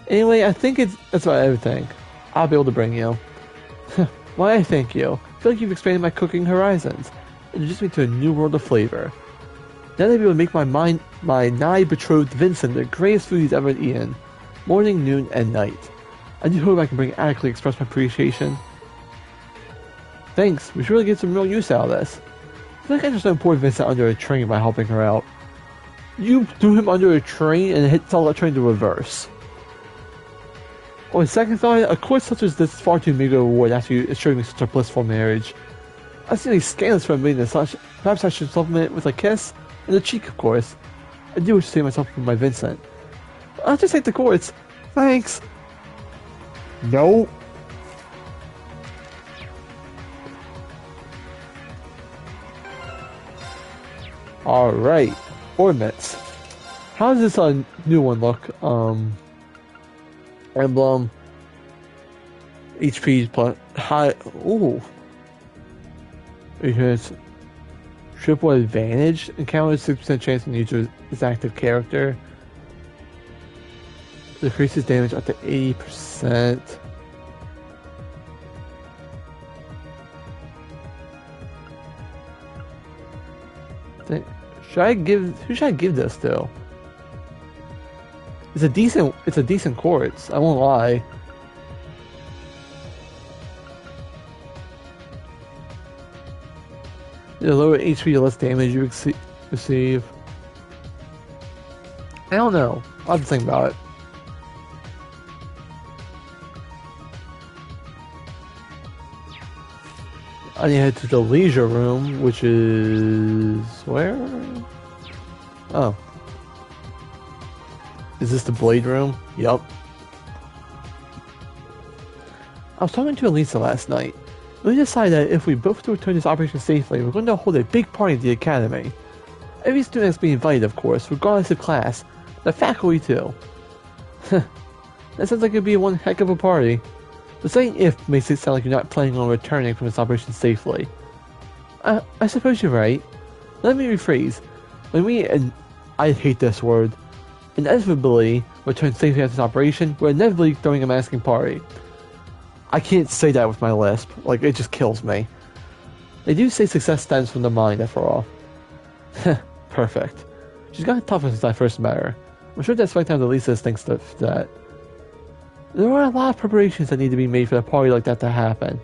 Anyway, I think that's about everything I'll be able to bring you. Why, I thank you. I feel like you've expanded my cooking horizons, introduced me to a new world of flavor. Now I'll be able to make my nigh-betrothed Vincent the greatest food he's ever eaten, morning, noon, and night. I do hope I can adequately express my appreciation. Thanks, we should really get some real use out of this. I feel like I just don't pour Vincent under a train by helping her out. You threw him under a train and tell that train to reverse. On second thought, a course such as this is far too meager a reward after you assured me such a blissful marriage. I've seen these scandalous for a minute and such. Perhaps I should supplement it with a kiss? And a cheek, of course. I do wish to save myself from my Vincent. I'll just take the courts. Thanks. No. Alright. Ornaments. How does this new one look? Emblem. HP plus high. Ooh. Because triple advantage encounters 6% chance when user is active character. Decreases damage up to 80%. Who should I give this to? It's a decent quartz, I won't lie. The lower HP, the less damage you receive. I don't know. I'll have to think about it. I need to head to the leisure room, which is... where? Oh. Is this the blade room? Yup. I was talking to Elisa last night. We decided that if we both return this operation safely, we're going to hold a big party at the academy. Every student has been invited, of course, regardless of class. The faculty, too. That sounds like it'd be one heck of a party. But saying if makes it sound like you're not planning on returning from this operation safely. I suppose you're right. Let me rephrase. When we, and I hate this word, inevitably return safely after this operation, we're inevitably throwing a masking party. I can't say that with my lisp. Like, it just kills me. They do say success stems from the mind, after all. Perfect. She's gotten tougher since I first met her. I'm sure that's right now that Lisa thinks that. There are a lot of preparations that need to be made for a party like that to happen.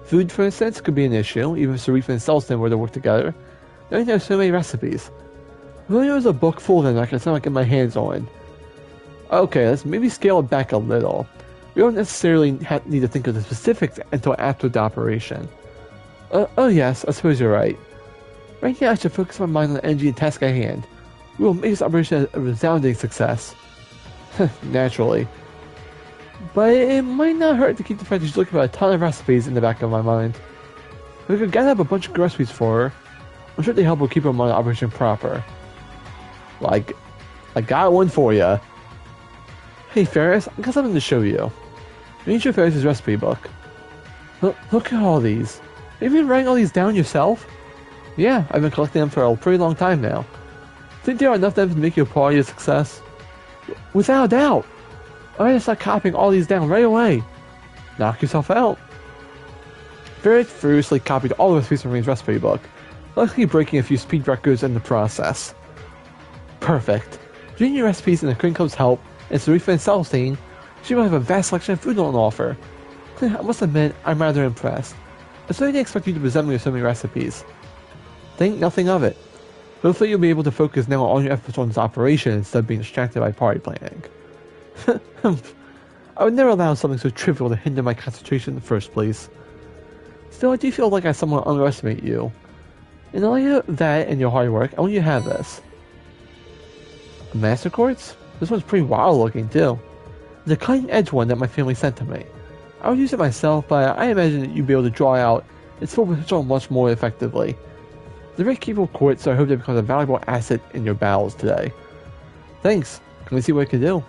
Food, for instance, could be an issue, even if Sarifa and Celston were to work together. There are so many recipes. If only there was a book full of them I could somehow get my hands on. Okay, let's maybe scale it back a little. We don't necessarily need to think of the specifics until after the operation. Oh yes, I suppose you're right. Right now I should focus my mind on the energy and task at hand. We will make this operation a resounding success. Naturally. But it might not hurt to keep the fact that she's looking for a ton of recipes in the back of my mind. If we could gather up a bunch of recipes for her, I'm sure they help will keep her mind operation proper. Like, I got one for ya. Hey Ferris, I got something to show you. Read your Ferris' recipe book. Look at all these. Have you been writing all these down yourself? Yeah, I've been collecting them for a pretty long time now. Think there are enough of them to make your party a success? Without a doubt. I'm gonna start copying all these down right away. Knock yourself out. Ferris furiously copied all the recipes from Rain's recipe book, luckily breaking a few speed records in the process. Perfect. Doing your recipes and the Crane Club's help, and Sarifa and Celestine, she will have a vast selection of food on offer. I must admit, I'm rather impressed. I certainly didn't expect you to present me with so many recipes. Think nothing of it. Hopefully you'll be able to focus now on all your efforts on this operation instead of being distracted by party planning. I would never allow something so trivial to hinder my concentration in the first place. Still, I do feel like I somewhat underestimate you. In light of that and your hard work, I want you to have this. A Master Quartz? This one's pretty wild looking too. It's a cutting edge one that my family sent to me. I would use it myself, but I imagine that you'd be able to draw out its full potential much more effectively. It's a very capable quartz, so I hope it becomes a valuable asset in your battles today. Thanks. Let me see what I can do.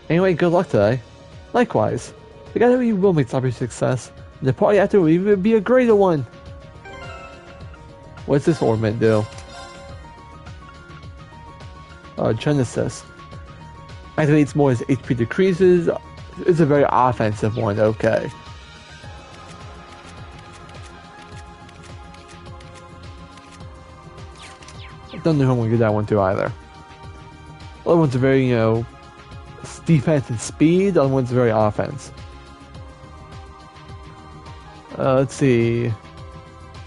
Anyway, good luck today. Likewise. Together we will make this a success, and the party after will even be a greater one. What's this ornament do? Genesis. Activates more as HP decreases. It's a very offensive one, okay. I don't know who I'm going to get that one to either. The other one's a very, defense and speed. The other one's very offense. Let's see.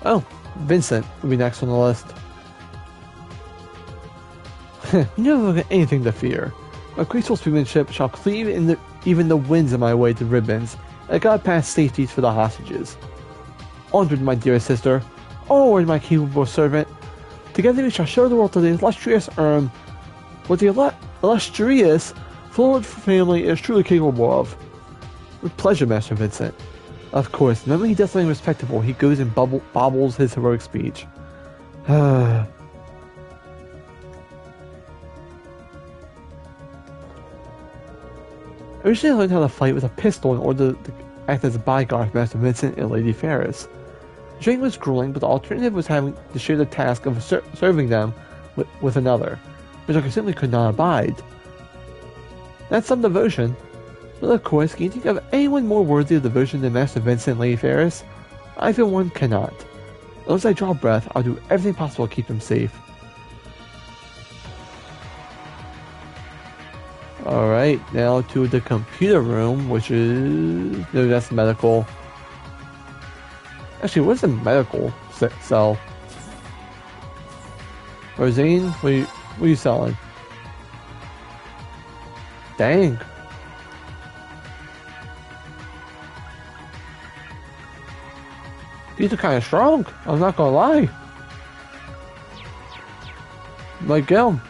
Oh, Vincent will be next on the list. You never look at anything to fear. My graceful spearmanship shall cleave even the winds in my way to ribbons, and I got past safeties for the hostages. Onward, my dearest sister. Onward, my capable servant. Together we shall show the world to the illustrious what the illustrious Florent family is truly capable of. With pleasure, Master Vincent. Of course, the moment he does something respectable, he goes and bobbles his heroic speech. I originally learned how to fight with a pistol in order to act as a bodyguard for Master Vincent and Lady Ferris. The training was grueling, but the alternative was having to share the task of serving them with another, which I simply could not abide. That's some devotion. But of course, can you think of anyone more worthy of devotion than Master Vincent and Lady Ferris? I, for one, cannot. Unless I draw breath, I'll do everything possible to keep them safe. Alright, now to the computer room, which is... No, that's medical. Actually, what's the medical cell? Rosine, what are you selling? Dang. These are kind of strong, I'm not gonna lie. Like him.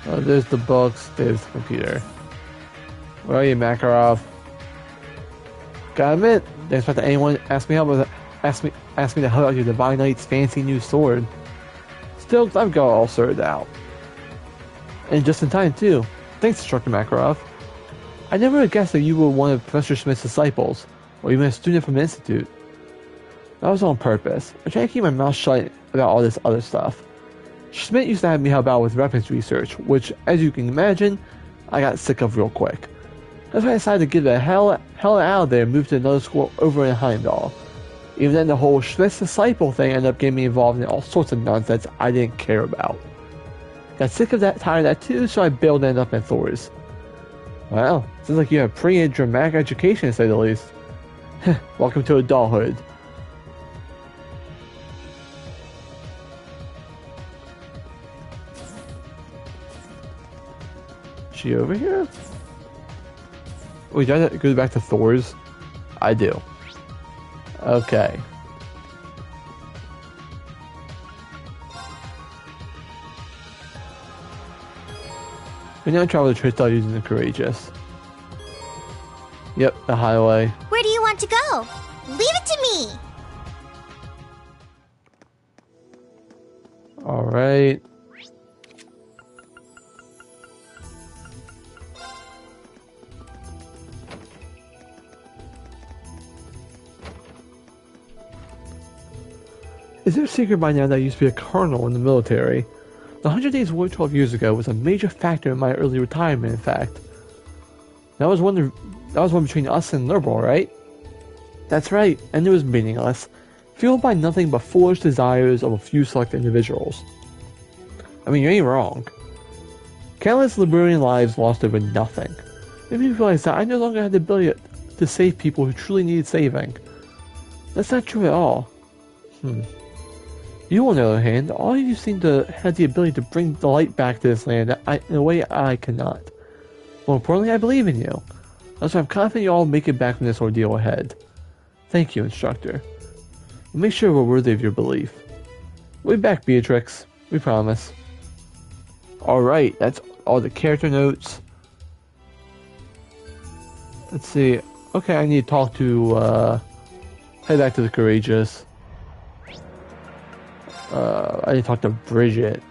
Oh, there's the books, there's the computer. Where are you, Makarov? Gotta admit, didn't expect anyone ask me to help out your Divine Knight's fancy new sword. Still, I've got it all sorted out. And just in time, too. Thanks, Instructor Makarov. I never would have guessed that you were one of Professor Smith's disciples, or even a student from the Institute. That was on purpose. I'm trying to keep my mouth shut about all this other stuff. Schmidt used to have me help out with weapons research, which, as you can imagine, I got sick of real quick. That's why I decided to get the hell out of there and move to another school over in Heimdall. Even then, the whole Schmidt's disciple thing ended up getting me involved in all sorts of nonsense I didn't care about. Got sick of that, tired of that too, so I bailed and ended up at Thor's. Wow, seems like you have a pretty dramatic education, to say the least. Welcome to adulthood. Is she over here? Oh, do I go back to Thor's? I do. Okay. We now travel to Tristar using the Courageous. Yep, the highway. Where do you want to go? Leave it to me! Alright. Is there a secret by now that I used to be a colonel in the military? The 100 Days War 12 years ago was a major factor in my early retirement, in fact. That was one between us and Liberal, right? That's right, and it was meaningless, fueled by nothing but foolish desires of a few select individuals. I mean, you ain't wrong. Countless Liberian lives lost over nothing. Made me realize that I no longer had the ability to save people who truly needed saving. That's not true at all. You, on the other hand, all of you seem to have the ability to bring the light back to this land in a way I cannot. More importantly, I believe in you. That's why I'm confident you all will make it back from this ordeal ahead. Thank you, Instructor. We'll make sure we're worthy of your belief. We'll be back, Beatrix. We promise. Alright, that's all the character notes. Let's see. Okay, I need to talk to, head back to the Courageous. I need to talk to Bridget.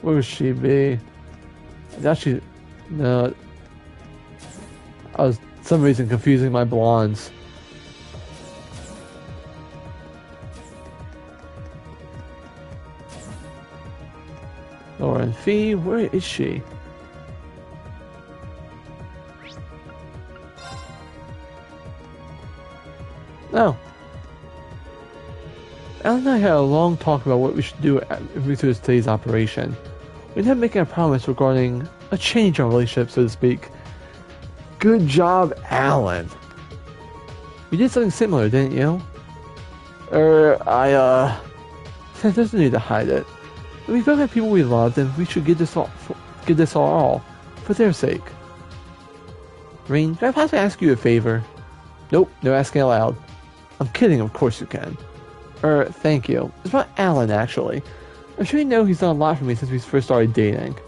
Where would she be? Actually, no. I was For some reason confusing my blondes. Lauren Fee, where is she? Oh. Alan and I had a long talk about what we should do if we do today's operation. We ended up making a promise regarding a change in our relationship, so to speak. Good job, Alan. You did something similar, didn't you? There's no need to hide it. We both have people we loved, and we should give this our all, for their sake. Rean, can I possibly ask you a favor? Nope, no asking aloud. I'm kidding, of course you can. Thank you. It's about Alan, actually. I'm sure you know he's done a lot for me since we first started dating.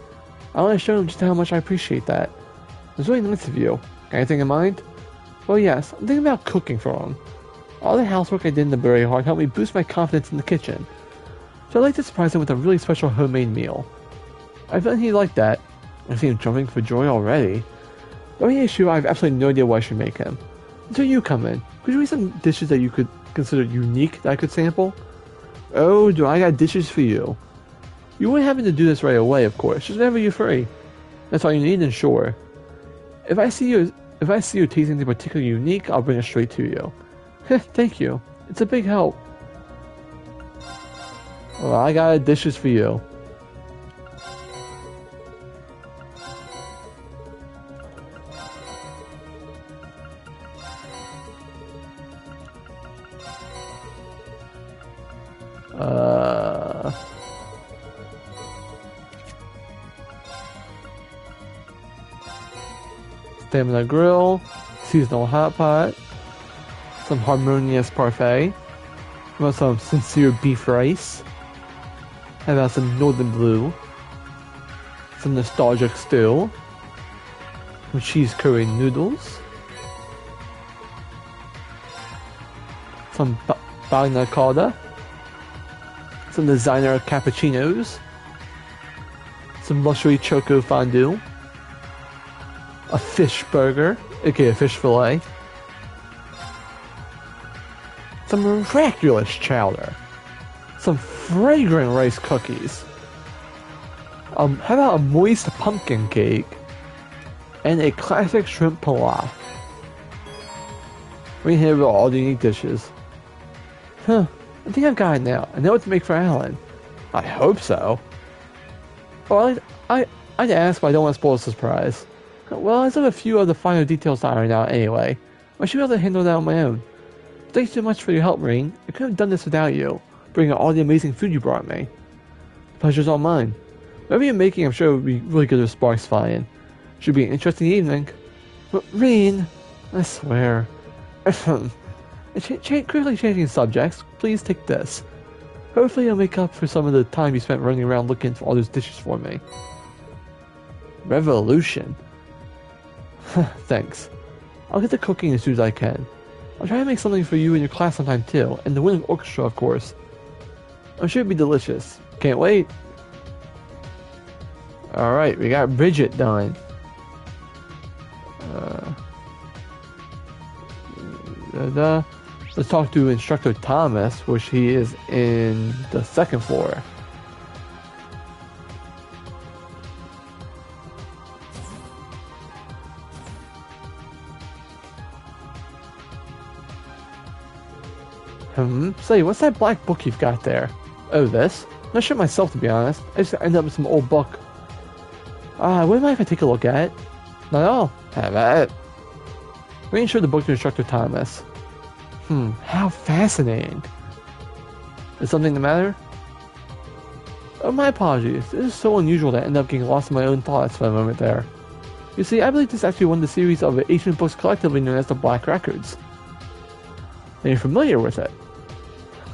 I want to show him just how much I appreciate that. It was really nice of you. Got anything in mind? Well, yes, I'm thinking about cooking for him. All the housework I did in the Berry Heart helped me boost my confidence in the kitchen. So I'd like to surprise him with a really special homemade meal. I felt he'd like that. I see him jumping for joy already. The only issue, I have absolutely no idea what I should make him. Until you come in, could you make some dishes that you could consider unique that I could sample? Oh, do I got dishes for you. You wouldn't happen to do this right away, of course, just whenever you're free. That's all you need, and sure. If I see you tasting anything particularly unique, I'll bring it straight to you. Thank you. It's a big help. Well, I got dishes for you. Stamina grill, seasonal hot pot, some harmonious parfait, about some sincere beef rice, how about some northern blue, some nostalgic stew, some cheese curry noodles, some bagna coda, some designer cappuccinos, some luxury choco fondue, a fish burger, aka fish fillet, some miraculous chowder, some fragrant rice cookies, how about a moist pumpkin cake, and a classic shrimp pilaf. We have all the unique dishes. I think I've got it now. I know what to make for Alan. I hope so. Well, I'd ask, but I don't want to spoil the surprise. Well, I still have a few other final details to iron out anyway. I should be able to handle that on my own. Thanks so much for your help, Rean. I couldn't have done this without you, bringing all the amazing food you brought me. The pleasure's all mine. Whatever you're making, I'm sure it would be really good if sparks flying. Should be an interesting evening. But Rean, I swear. Quickly changing subjects, please take this. Hopefully it'll make up for some of the time you spent running around looking for all those dishes for me. Revolution. Thanks. I'll get to cooking as soon as I can. I'll try to make something for you in your class sometime too, and the winning orchestra, of course. I'm sure it'll be delicious. Can't wait. Alright, we got Bridget done. Let's talk to Instructor Thomas, which he is in the second floor. Say, what's that black book you've got there? Oh, this? I'm not sure myself, to be honest. I just ended up with some old book. Wouldn't mind if I take a look at it? Not at all. Have at it. Reinsure the book to Instructor Thomas. How fascinating. Is something the matter? Oh, my apologies. This is so unusual that I end up getting lost in my own thoughts for a moment there. You see, I believe this is actually one of the series of ancient books collectively known as the Black Records. And you're familiar with it?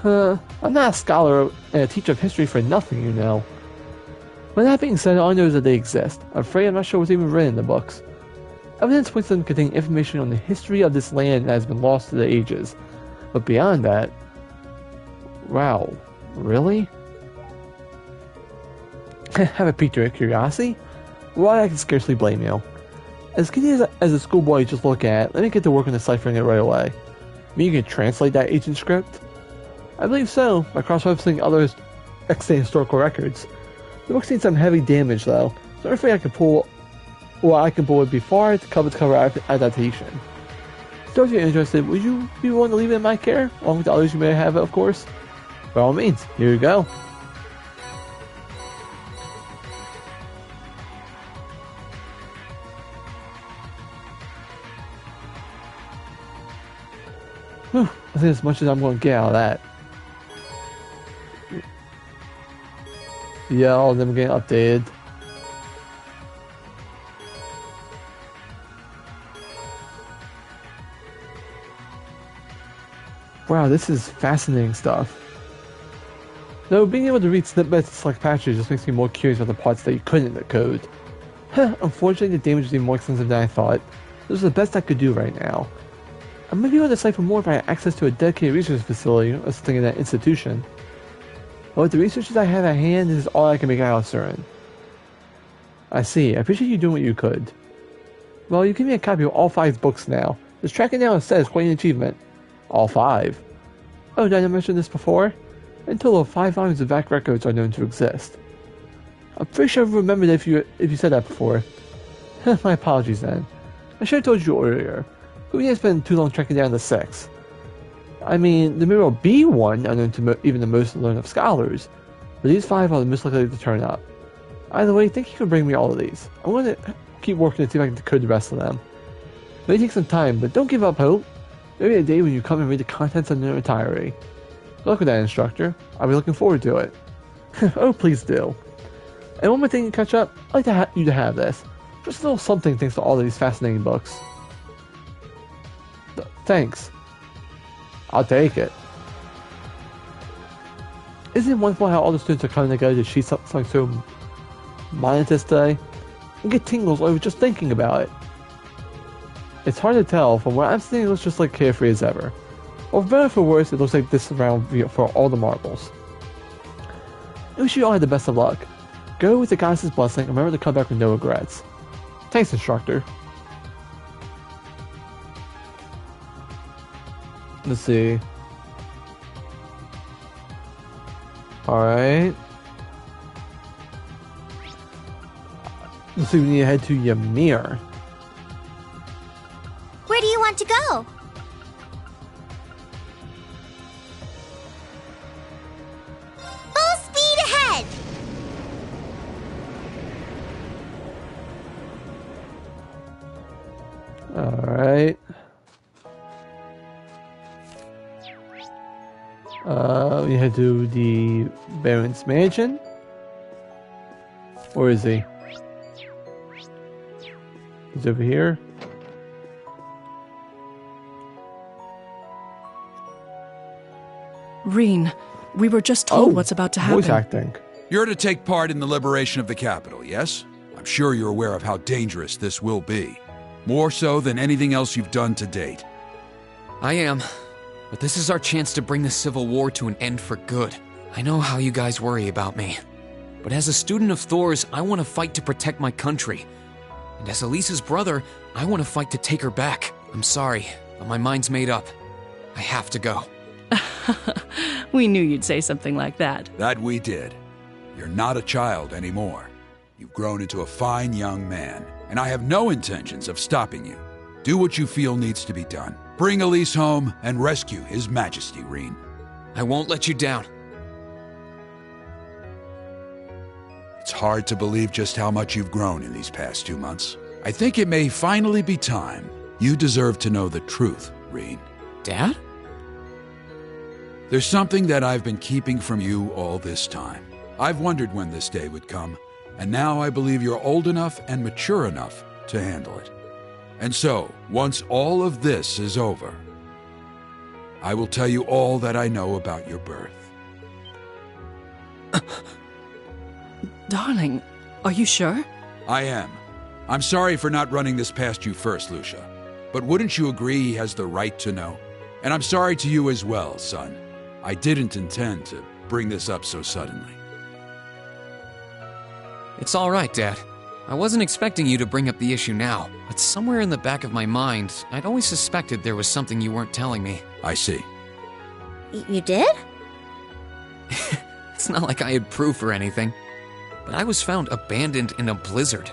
I'm not a scholar and a teacher of history for nothing, you know. But that being said, all I know is that they exist. I'm afraid I'm not sure what's even written in the books. Evidence points to them containing information on the history of this land that has been lost to the ages. But beyond that... Wow. Really? Have a piqued your curiosity? Well, I can scarcely blame you. As kiddy as a schoolboy you just look at, let me get to work on deciphering it right away. I mean, you can translate that ancient script? I believe so, by cross-referencing other extant historical records. The book needs some heavy damage, though, so I'm afraid I can pull what I can pull would be far to cover adaptation. So if you're interested, would you be willing to leave it in my care, along with the others you may have, of course? By all means, here you go. Whew, I think as much as I'm going to get out of that. Yeah, all of them getting updated. Wow, this is fascinating stuff. Though being able to read snippets and select patches just makes me more curious about the parts that you couldn't code. Unfortunately, the damage is even more extensive than I thought. This is the best I could do right now. I might be able to decipher more if I had access to a dedicated research facility or something in that institution. But with the researches I have at hand, this is all I can make out of certain. I see. I appreciate you doing what you could. Well, you give me a copy of all 5 books now. Just tracking down a set is quite an achievement. All 5. Oh, did I mention this before? In total, 5 volumes of VAC records are known to exist. I'm pretty sure I remembered if you said that before. My apologies then. I should have told you earlier. But we didn't spend too long tracking down the 6. I mean, there may well be one unknown to even the most learned of scholars, but these 5 are the most likely to turn up. Either way, think you can bring me all of these. I'm going to keep working to see if I can decode the rest of them. It may take some time, but don't give up hope. Maybe a day when you come and read the contents in their entirety. Good luck with that, instructor. I'll be looking forward to it. Oh, please do. And one more thing to catch up, I'd like you to have this. Just a little something thanks to all of these fascinating books. Thanks. I'll take it. Isn't it wonderful how all the students are coming together to achieve something so momentous today? I get tingles over just thinking about it. It's hard to tell. From where I'm sitting, it looks just like carefree as ever. Or for better or for worse, it looks like this round for all the marbles. I wish you all had the best of luck. Go with the goddess's blessing and remember to come back with no regrets. Thanks, instructor. Let's see. Alright. Let's see, we need to head to Ymir. Where do you want to go? Full speed ahead! Alright. We head to the Baron's mansion. Where is he? He's over here. Reen, we were just told what's about to happen. Voice acting. You're to take part in the liberation of the capital, yes? I'm sure you're aware of how dangerous this will be. More so than anything else you've done to date. I am. But this is our chance to bring the Civil War to an end for good. I know how you guys worry about me. But as a student of Thor's, I want to fight to protect my country. And as Elisa's brother, I want to fight to take her back. I'm sorry, but my mind's made up. I have to go. We knew you'd say something like that. That we did. You're not a child anymore. You've grown into a fine young man, and I have no intentions of stopping you. Do what you feel needs to be done. Bring Elise home and rescue His Majesty, Reen. I won't let you down. It's hard to believe just how much you've grown in these past 2 months. I think it may finally be time. You deserve to know the truth, Reen. Dad? There's something that I've been keeping from you all this time. I've wondered when this day would come, and now I believe you're old enough and mature enough to handle it. And so, once all of this is over, I will tell you all that I know about your birth. Darling, are you sure? I am. I'm sorry for not running this past you first, Lucia. But wouldn't you agree he has the right to know? And I'm sorry to you as well, son. I didn't intend to bring this up so suddenly. It's all right, Dad. I wasn't expecting you to bring up the issue now, but somewhere in the back of my mind, I'd always suspected there was something you weren't telling me. I see. You did? It's not like I had proof or anything, but I was found abandoned in a blizzard.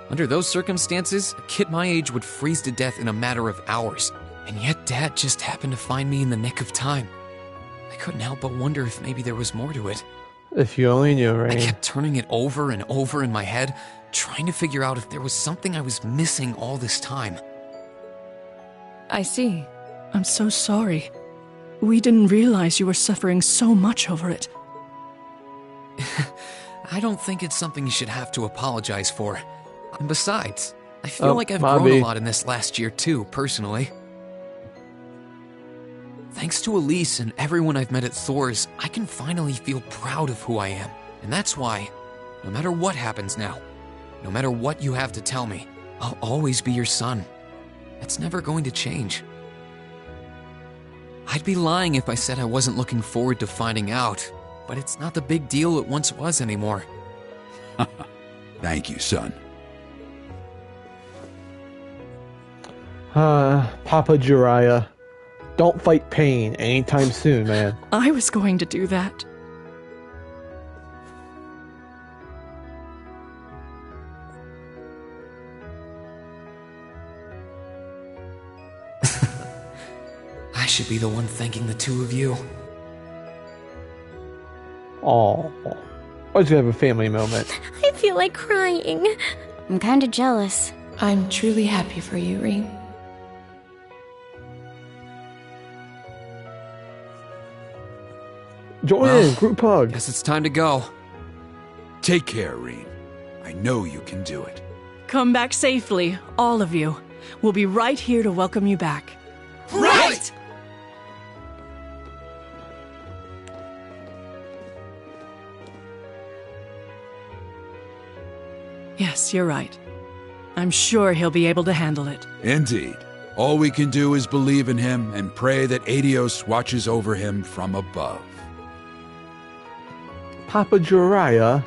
Under those circumstances, a kid my age would freeze to death in a matter of hours, and yet Dad just happened to find me in the nick of time. I couldn't help but wonder if maybe there was more to it. If you only knew, I Rain. kept turning it over and over in my head, trying to figure out if there was something I was missing all this time. I see. I'm so sorry. We didn't realize you were suffering so much over it. I don't think it's something you should have to apologize for. And besides, I feel like I've Bobby. grown a lot in this last year too, personally. Thanks to Elise and everyone I've met at Thor's, I can finally feel proud of who I am. And that's why, no matter what happens now, no matter what you have to tell me, I'll always be your son. That's never going to change. I'd be lying if I said I wasn't looking forward to finding out, but it's not the big deal it once was anymore. Thank you, son. Papa Jiraiya. Don't fight pain anytime soon, man. I was going to do that. I should be the one thanking the two of you. Aw. Always gonna have a family moment. I feel like crying. I'm kinda jealous. I'm truly happy for you, Reem. Join in, group hug. Guess it's time to go. Take care, Reem. I know you can do it. Come back safely, all of you. We'll be right here to welcome you back. Right! Yes, you're right. I'm sure he'll be able to handle it. Indeed. All we can do is believe in him and pray that Adios watches over him from above. Papa Jiraiya.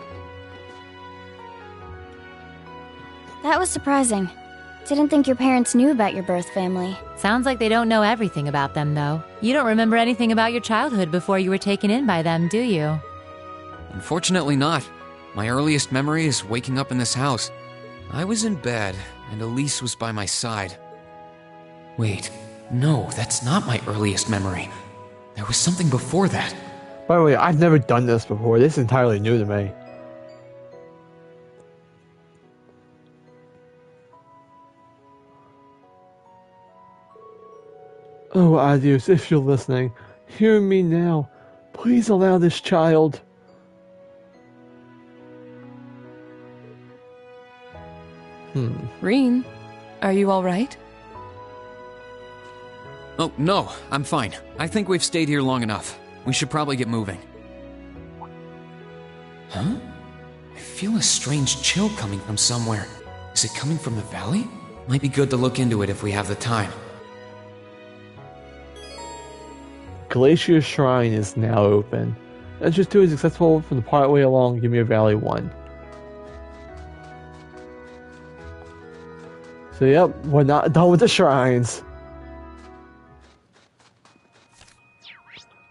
That was surprising. Didn't think your parents knew about your birth family. Sounds like they don't know everything about them, though. You don't remember anything about your childhood before you were taken in by them, do you? Unfortunately not. My earliest memory is waking up in this house. I was in bed, and Elise was by my side. Wait, no, that's not my earliest memory. There was something before that. By the way, I've never done this before. This is entirely new to me. Oh, Adios, if you're listening, hear me now. Please allow this child. Reem, are you all right? Oh, no, I'm fine. I think we've stayed here long enough. We should probably get moving. Huh? I feel a strange chill coming from somewhere. Is it coming from the valley? Might be good to look into it if we have the time. Glacier Shrine is now open. Entrance 2 is accessible from the part way along Ymir Valley 1. So yep, we're not done with the shrines.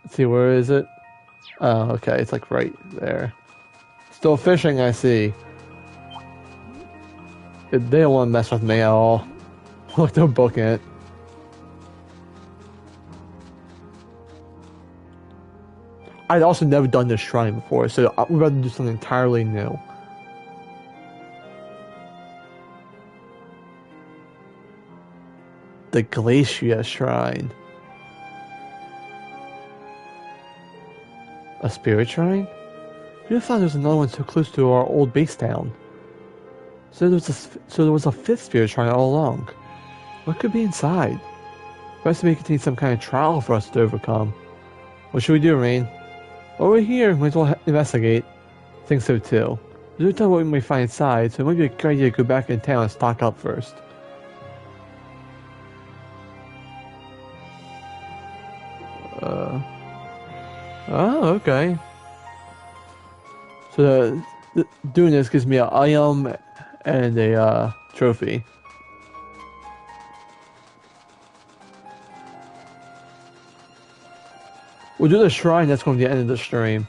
Let's see, where is it? Oh, okay, it's like right there. Still fishing, I see. They don't want to mess with me at all. Look, they're booking it. I'd also never done this shrine before, so we're about to do something entirely new. The Glacia Shrine. A spirit shrine? Who would have thought there was another one so close to our old base town? So there was a fifth spirit shrine all along. What could be inside? Perhaps it may contain some kind of trial for us to overcome. What should we do, Rain? While we're here, we might as well investigate. I think so too. There's no telling what we might find inside, so it might be a good idea to go back in town and stock up first. Oh, okay. So doing this gives me an item and a trophy. We'll do the shrine. That's going to be the end of the stream.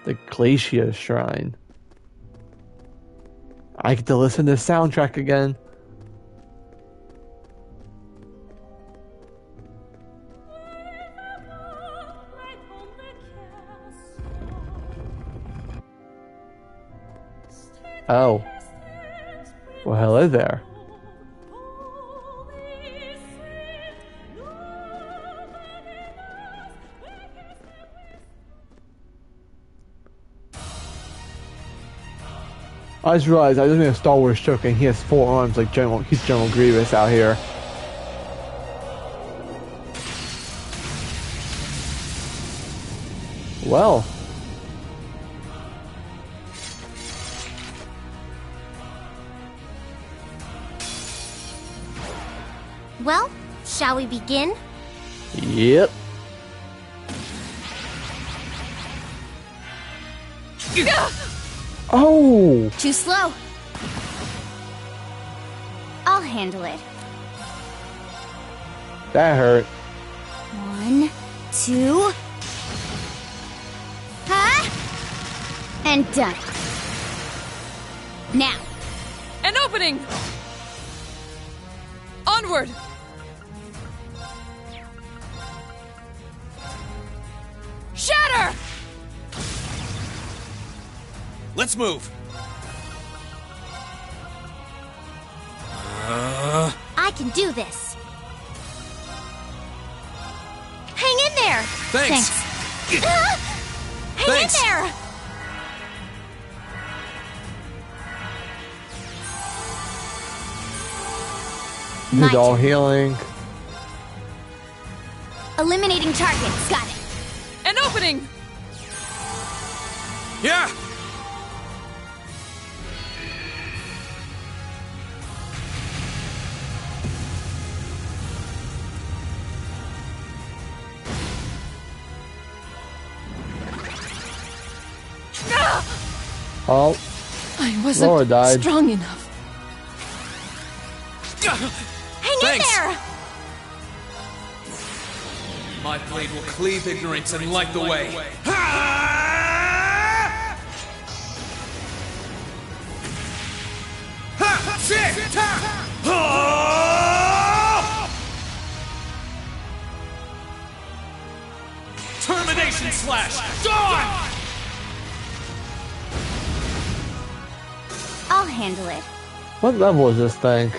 The Glacia Shrine. I get to listen to the soundtrack again. Oh. Well, hello there. I just realized I just made a Star Wars joke and he has 4 arms like he's General Grievous out here. Well. Well, shall we begin? Yep. Oh! Too slow. I'll handle it. That hurt. 1, 2. Ha! And done. Now. An opening! Onward! Shatter! Let's move. I can do this. Hang in there. Thanks. Hang Thanks. in there. This is all healing. Eliminating targets. Got it. An opening! Yeah! Oh. I wasn't Laura died. strong enough. Hang Thanks. in there. My blade will cleave ignorance and light the way. Termination slash! Dawn! I'll handle it. What level is this thing?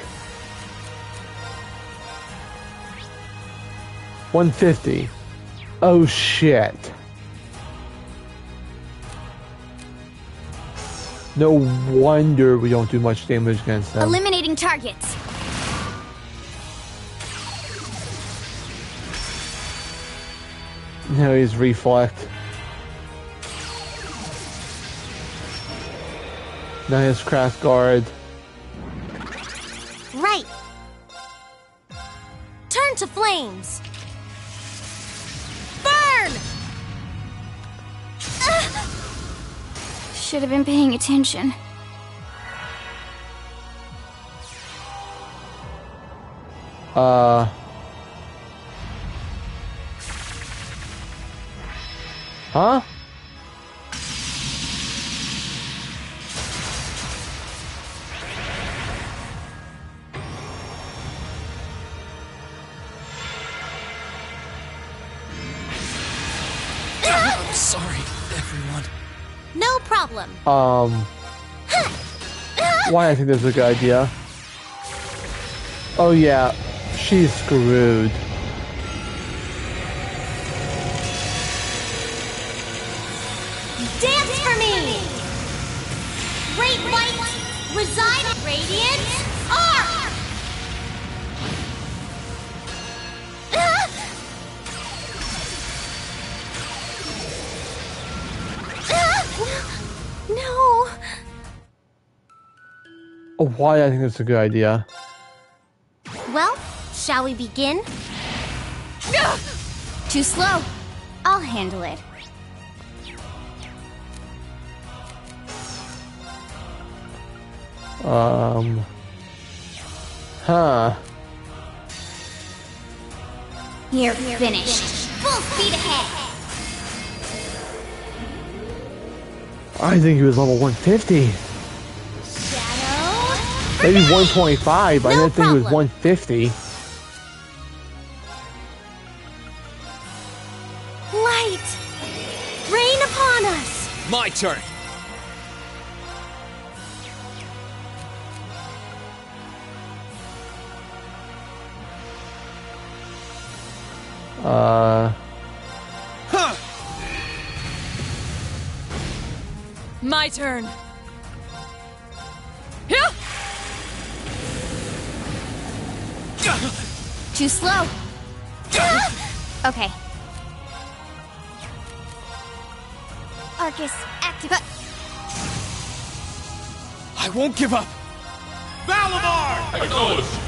150. Oh shit. No wonder we don't do much damage against them. Eliminating targets. Now he's reflect. Now he has craft guard. Right. Turn to flames. Burn! Should have been paying attention. Huh? Sorry, everyone. No problem. Why I think that's a good idea. Oh yeah, she's screwed. Dance for me! Great light, reside in radiant arc! No. Oh, why I think that's a good idea. Well, shall we begin? Too slow. I'll handle it. Huh. You're finished. Full speed ahead. I think he was level 150. Shadow. Maybe 125, but I No didn't think it was problem. 150. Light. Rain upon us. My turn. Huh. My turn. Yeah. Too slow. Okay. Arcus, activate. I won't give up. Valimar! Acknowledged.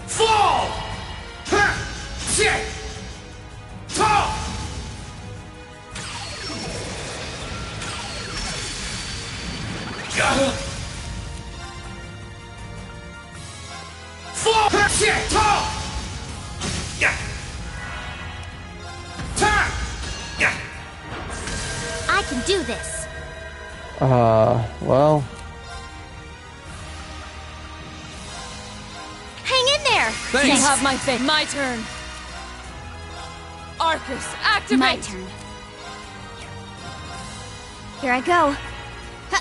Fall! Ha! Shit! Talk! Fall! Ha! Shit! Talk! Yeah! Turn! Yeah! I can do this. Well, Hang in there. You have my thing. My turn. Arcus, activate. My turn. Here I go. Ha.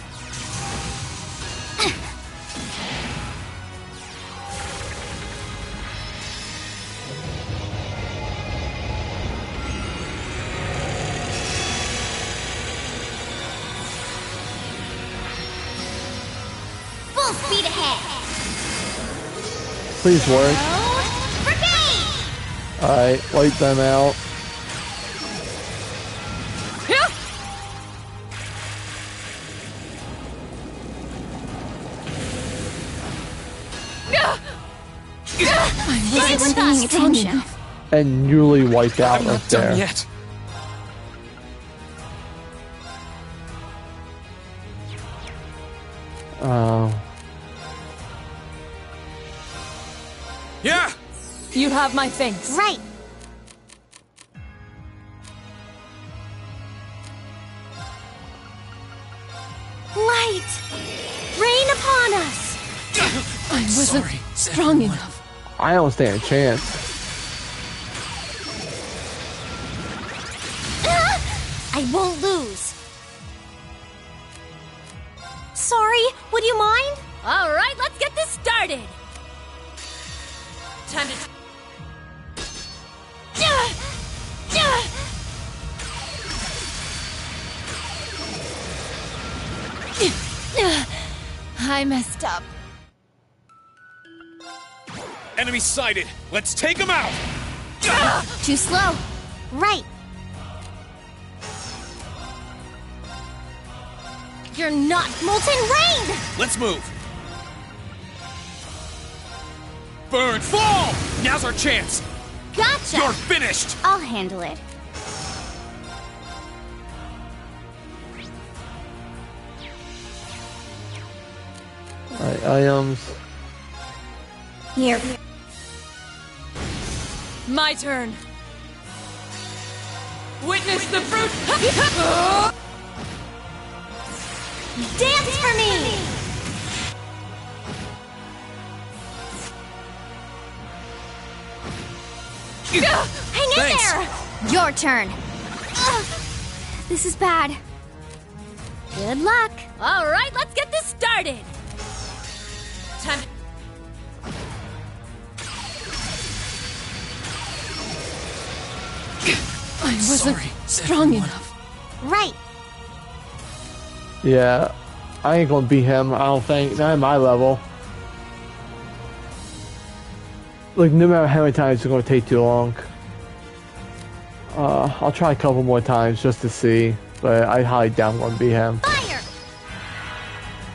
Full speed ahead. please work. Brigade! Alright, wipe them out. I wasn't paying attention. And newly wiped out I'm right not done there. yet. Yeah! You have my things. Right. Light! Rain upon us! I wasn't strong enough. I don't stand a chance. I won't lose. Sorry, would you mind? All right, let's get this started. Time to... I messed up. Enemy sighted. Let's take him out! Too slow. Right. You're not Molten Rain! Let's move. Burn! Fall! Now's our chance! Gotcha! You're finished! I'll handle it. Alright, items. Here. My turn. Witness the fruit. Dance for me! Hang in there! Your turn. Ugh, this is bad. Good luck. All right, let's get this started. Time. I wasn't strong enough. Right. Yeah, I ain't gonna beat him, I don't think. Not at my level. Like, no matter how many times it's gonna take too long. I'll try a couple more times just to see, but I highly doubt I'm gonna beat him. Fire!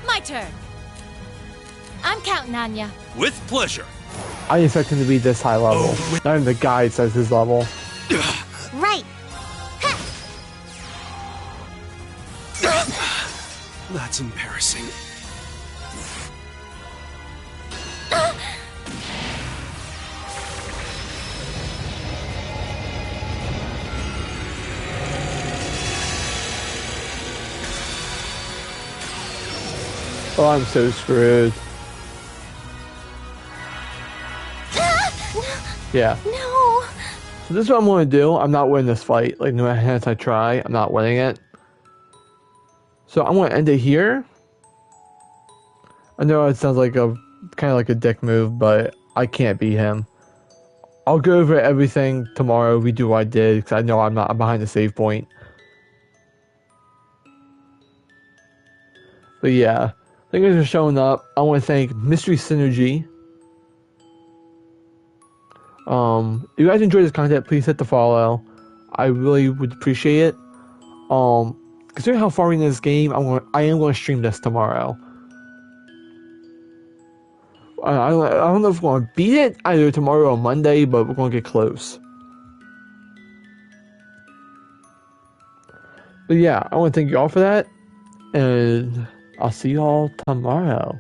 My turn. I'm counting on ya. With pleasure. I expect him to be this high level. Not even the guide says his level. Right. Ha! That's embarrassing. Oh, I'm so screwed. Yeah. No. So this is what I'm going to do. I'm not winning this fight. Like, no matter how much I try, I'm not winning it. So I'm going to end it here. I know it sounds like a kind of like a dick move, but I can't beat him. I'll go over everything tomorrow, redo what I did, because I know I'm behind the save point. But yeah, thank you guys for showing up. I want to thank Mystery Synergy. If you guys enjoyed this content, please hit the follow. I really would appreciate it. Considering how far in this game, I am going to stream this tomorrow. I don't know if we're going to beat it either tomorrow or Monday, but we're going to get close. But yeah, I want to thank you all for that, and I'll see you all tomorrow.